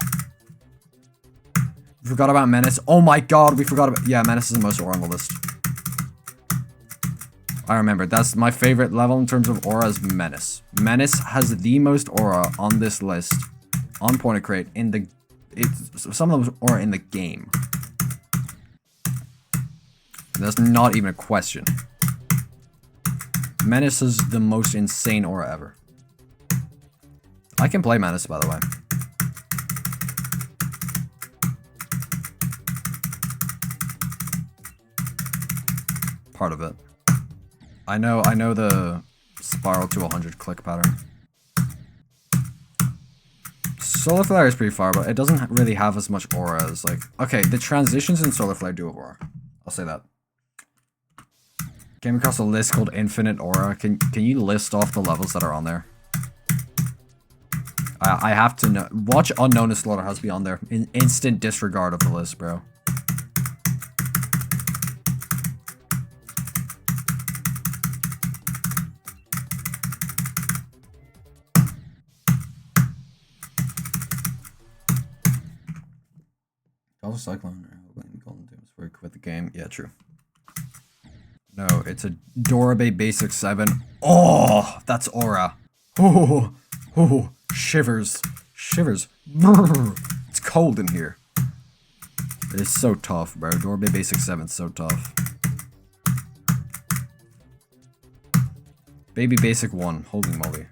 We forgot about Menace. Oh my god, we forgot about... Yeah, Menace is the most aura on the list. I remember. That's my favorite level in terms of aura is Menace. Menace has the most aura on this list. On Point of Crate. In the... some of them aura in the game. That's not even a question. Menace is the most insane aura ever. I can play Menace, by the way. Part of it. I know the spiral to 100 click pattern. Solar Flare is pretty far, but it doesn't really have as much aura as like... Okay, the transitions in Solar Flare do have aura. I'll say that. Came across a list called Infinite Aura. Can you list off the levels that are on there? I have to know. Watch Unknown Slaughterhouse be on there. In instant disregard of the list, bro. cyclone golden teams before you quit the game. Yeah, true. No, it's a Dorabe Basic 7. Oh, that's aura. Oh, oh, shivers. Shivers. Brrr. It's cold in here. It is so tough, bro. Dorabe Basic 7 is so tough. Baby Basic 1. Holy moly.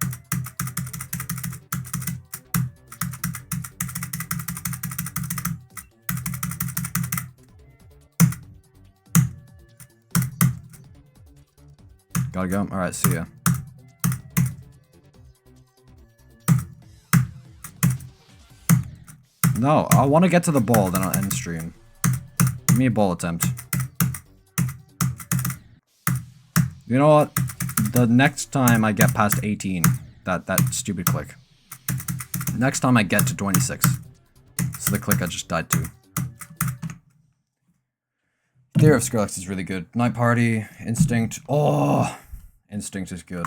Gotta go. Alright, see ya. No, I want to get to the ball, then I'll end stream. Give me a ball attempt. You know what? The next time I get past 18, that stupid click. Next time I get to 26. So the click I just died to. Theory of Skrillex is really good. Night Party, Instinct. Oh, Instinct is good.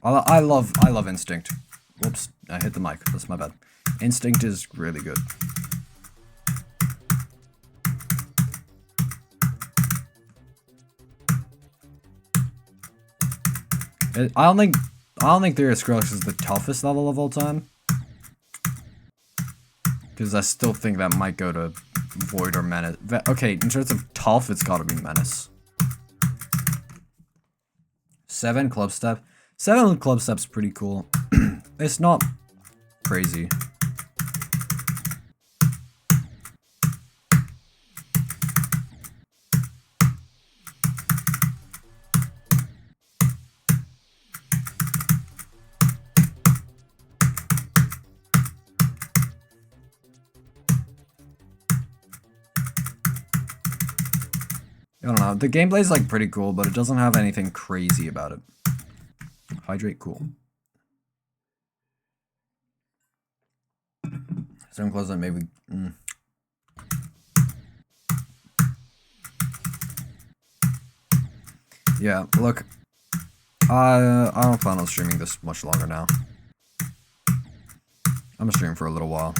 I love Instinct. Whoops, I hit the mic. That's my bad. Instinct is really good. I don't think Theory of Skrillex is the toughest level of all time. Because I still think that might go to Void or Menace. Okay, in terms of tough, it's gotta be Menace. 7 Club Step. 7 Club Step's pretty cool. It's not crazy. I don't know. The gameplay's like pretty cool, but it doesn't have anything crazy about it. Hydrate, cool. 7 close up, maybe. Yeah, look. I don't plan on streaming this much longer now. I'm gonna stream for a little while.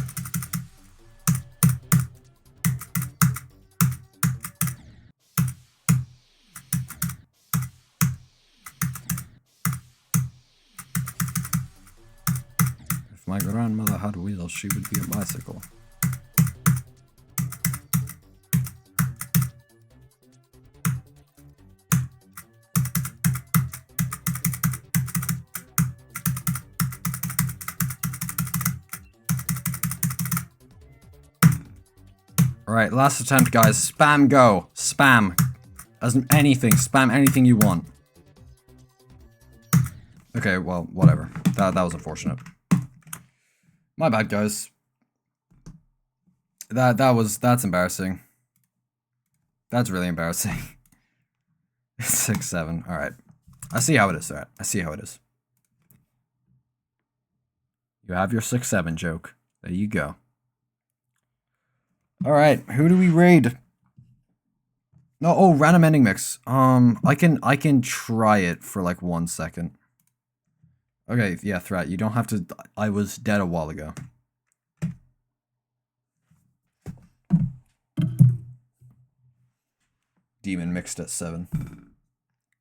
If my grandmother had wheels, she would be a bicycle. Alright, last attempt, guys. Spam go. Spam. As anything. Spam anything you want. Okay, well, whatever. That was unfortunate. My bad, guys. That's embarrassing. That's really embarrassing. 6-7. Alright. I see how it is, alright. I see how it is. You have your 6-7 joke. There you go. Alright, who do we raid? No, oh, random ending mix. I can try it for like 1 second. Okay, yeah, Threat, you don't have to. I was dead a while ago. Demon mixed at 7.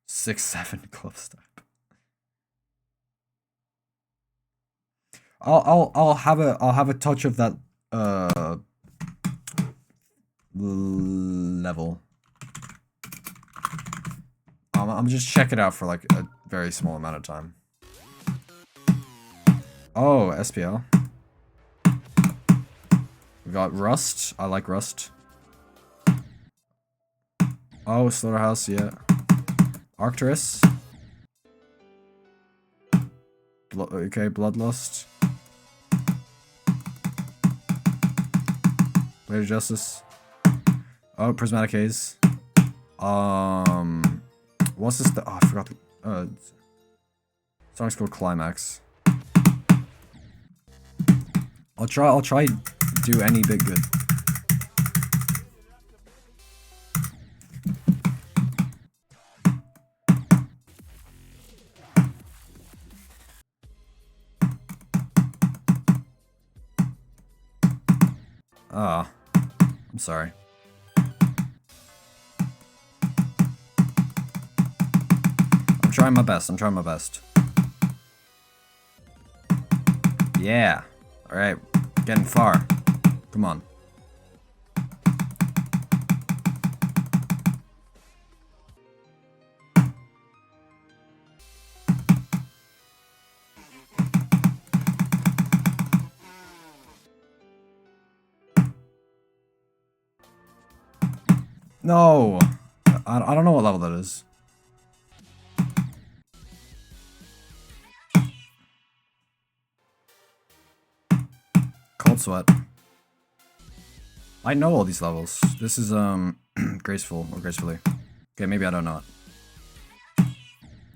6-7 club step. I'll have a touch of that level. I'm just check it out for like a very small amount of time. Oh, SPL. We got Rust. I like Rust. Oh, Slaughterhouse, yeah. Arcturus. Okay, Bloodlust. Blade of Justice. Oh, Prismatic Haze. What's this? Oh, I forgot the song's called Climax. I'll try do any bit good. Ah, I'm sorry. I'm trying my best. I'm trying my best. Yeah. Alright. Getting far. Come on. No! I don't know what level that is. Cold Sweat. I know all these levels. This is, graceful, or gracefully. Okay, maybe I don't know it.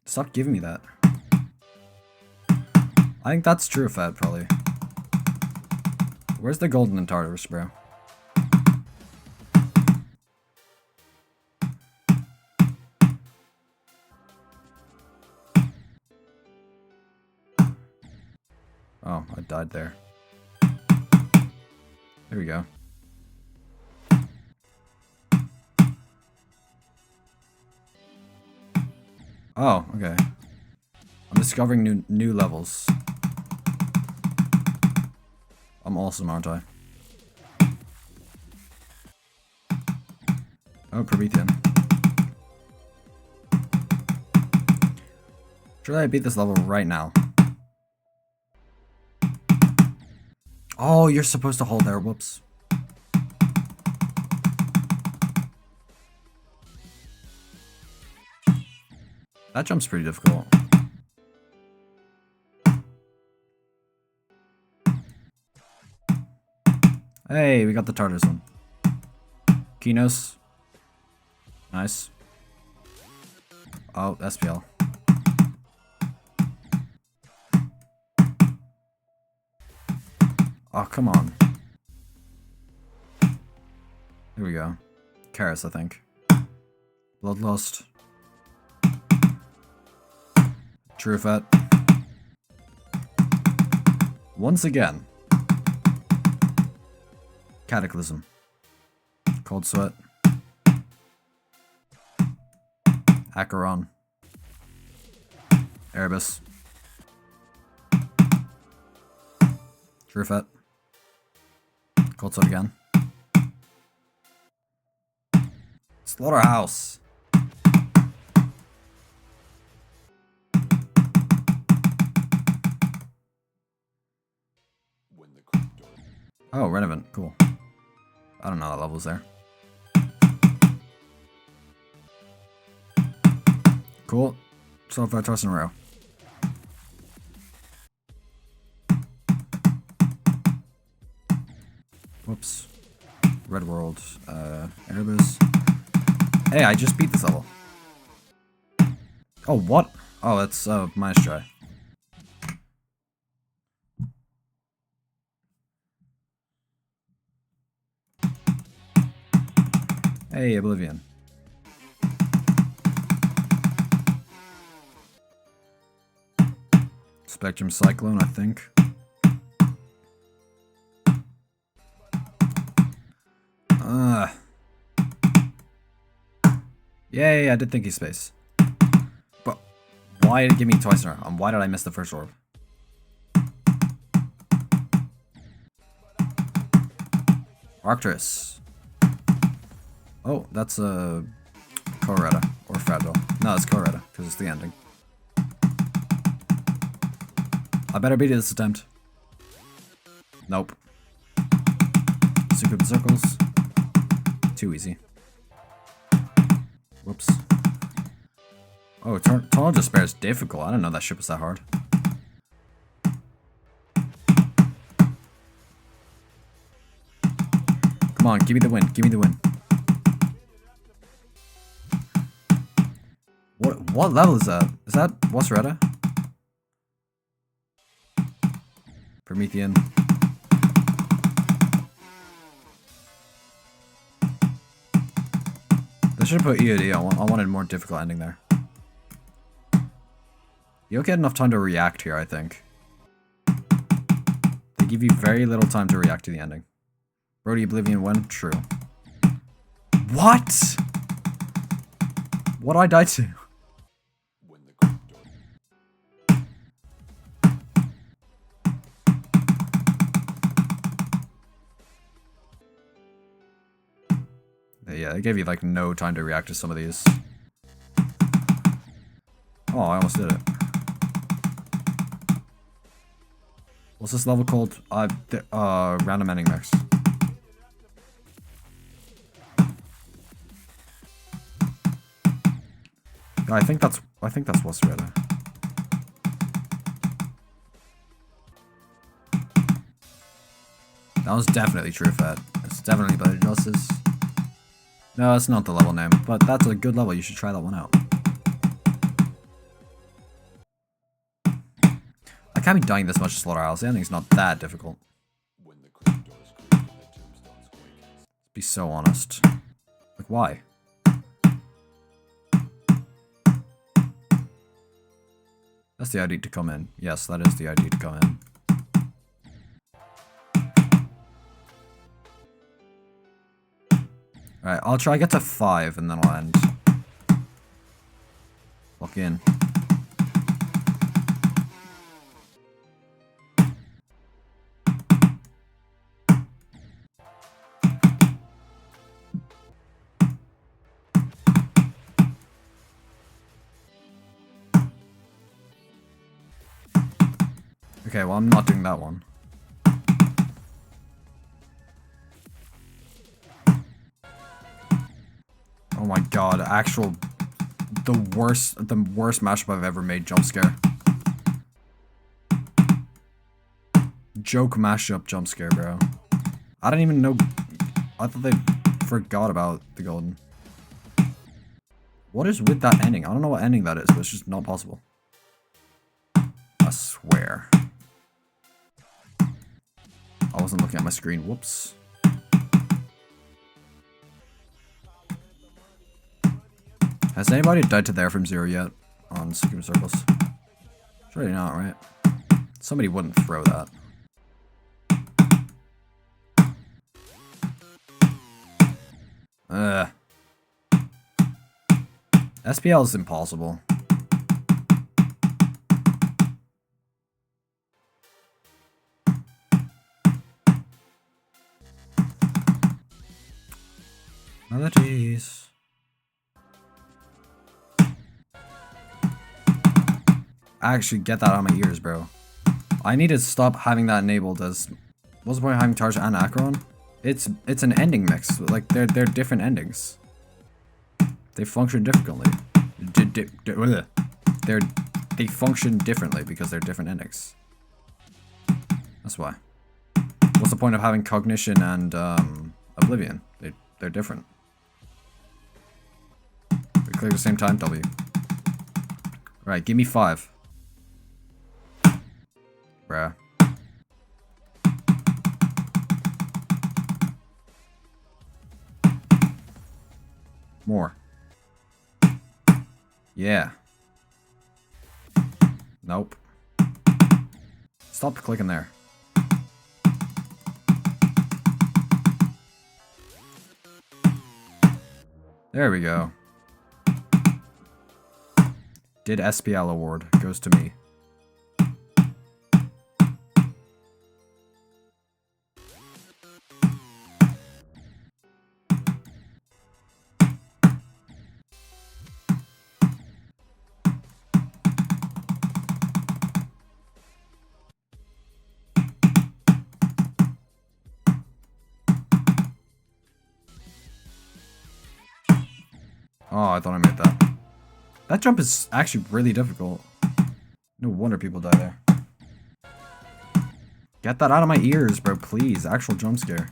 Stop giving me that. I think that's true Fat, probably. Where's the golden and Tartarus, bro? Oh, I died there. There we go. Oh, okay. I'm discovering new levels. I'm awesome, aren't I? Oh, Promethean. Should I beat this level right now? Oh, you're supposed to hold there. Whoops. That jump's pretty difficult. Hey, we got the Tartarus one. Kinos. Nice. Oh, SPL. Oh, come on. Here we go. Karis, I think. Bloodlust. Trufet. Once again. Cataclysm. Cold Sweat. Acheron. Erebus. Trufet. Cold Sweat again. Slaughterhouse. Oh, Renovant. Cool. I don't know that level's there. Cool. So far, twice in a row. Whoops. Red World. Erebus. Hey, I just beat this level. Oh, what? Oh, that's minus try. Hey, Oblivion. Spectrum Cyclone, I think. Yay, I did Thinky Space. But why did it give me twice in a row? And why did I miss the first orb? Arcturus. Oh, that's a Colorado or Fragile. No, it's Colorado because it's the ending. I better beat it this attempt. Nope. Super circles. Too easy. Whoops. Oh, Tunnel Despair is difficult. I didn't know that ship was that hard. Come on, give me the win. Give me the win. What level is that? Is that Wasseretta? Promethean. They should have put EOD. I wanted a more difficult ending there. You don't get enough time to react here, I think. They give you very little time to react to the ending. Brody Oblivion when? True. What? What did I die to? Yeah, they gave you like no time to react to some of these. Oh, I almost did it. What's this level called? Random ending mix. I think that's what's right there. That was definitely True Fat. It's definitely Better Justice. No, it's not the level name, but that's a good level. You should try that one out. I can't be dying this much to Slaughterhouse. The ending's not that difficult. Be so honest. Like, why? That's the ID to come in. Yes, that is the ID to come in. Alright, I'll try to get to 5 and then I'll end. Lock in. Okay, well, I'm not doing that one. Oh my god, the worst mashup I've ever made, jump scare. Joke mashup jump scare, bro. I don't even know, I thought they forgot about the golden. What is with that ending? I don't know what ending that is, but it's just not possible. I swear. I wasn't looking at my screen, whoops. Has anybody died to there from 0 yet on Secret Circles? Surely not, right? Somebody wouldn't throw that. SPL is impossible. Melodies. Actually, get that out of my ears, bro. I need to stop having that enabled as... What's the point of having Tarsha and Acheron? It's an ending mix. Like, they're different endings. They function differently. They function differently because they're different endings. That's why. What's the point of having Cognition and Oblivion? They're different. We click at the same time, W. Right, give me 5. Bruh. More. Yeah. Nope. Stop clicking there. There we go. Did SPL award. Goes to me. Oh, I thought I made that. That jump is actually really difficult. No wonder people die there. Get that out of my ears, bro, please. Actual jump scare.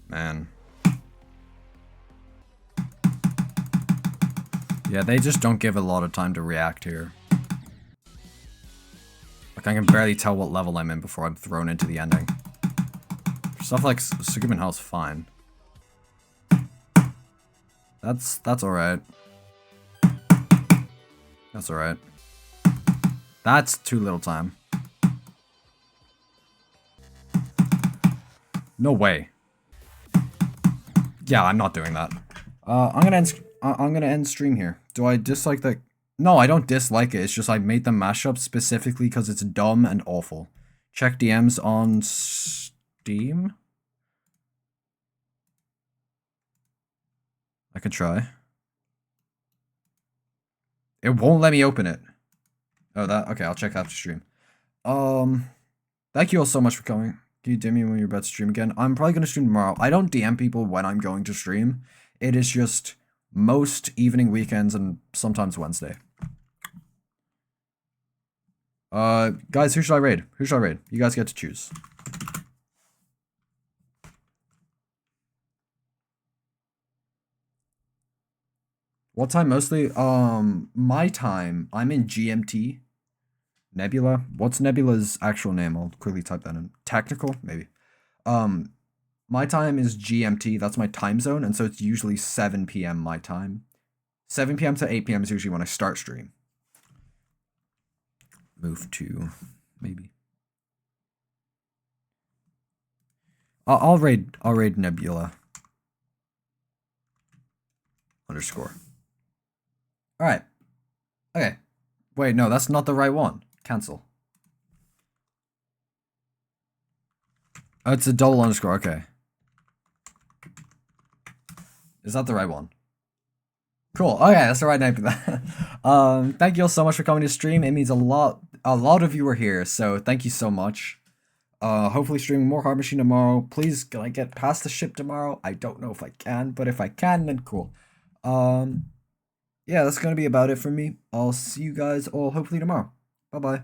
Man. Yeah, they just don't give a lot of time to react here. Like, I can barely tell what level I'm in before I'm thrown into the ending. Stuff like Sukuban Hell's fine. That's alright. That's alright. That's too little time. No way. Yeah, I'm not doing that. I'm gonna end stream here. Do I dislike that? No, I don't dislike it. It's just I made the mashup specifically because it's dumb and awful. Check DMs on Steam. I could try. It won't let me open it. Oh, okay, I'll check after stream. Thank you all so much for coming. Can you DM me when you're about to stream again? I'm probably gonna stream tomorrow. I don't DM people when I'm going to stream. It is just most evening weekends and sometimes Wednesday. Guys, who should I raid? Who should I raid? You guys get to choose. What time mostly? My time, I'm in GMT. Nebula? What's Nebula's actual name? I'll quickly type that in. Technical? Maybe. My time is GMT. That's my time zone, and so it's usually 7 p.m. my time. 7 p.m. to 8 p.m. is usually when I start stream. Move to maybe. I'll raid Nebula. _ Alright. Okay. Wait, no, that's not the right one. Cancel. Oh, it's a double underscore, okay. Is that the right one? Cool. Okay, that's the right name for that. Thank you all so much for coming to stream. It means a lot of you are here, so thank you so much. Hopefully streaming more Hard Machine tomorrow. Please, can I get past the ship tomorrow? I don't know if I can, but if I can, then cool. Yeah, that's gonna be about it for me. I'll see you guys all hopefully tomorrow. Bye-bye.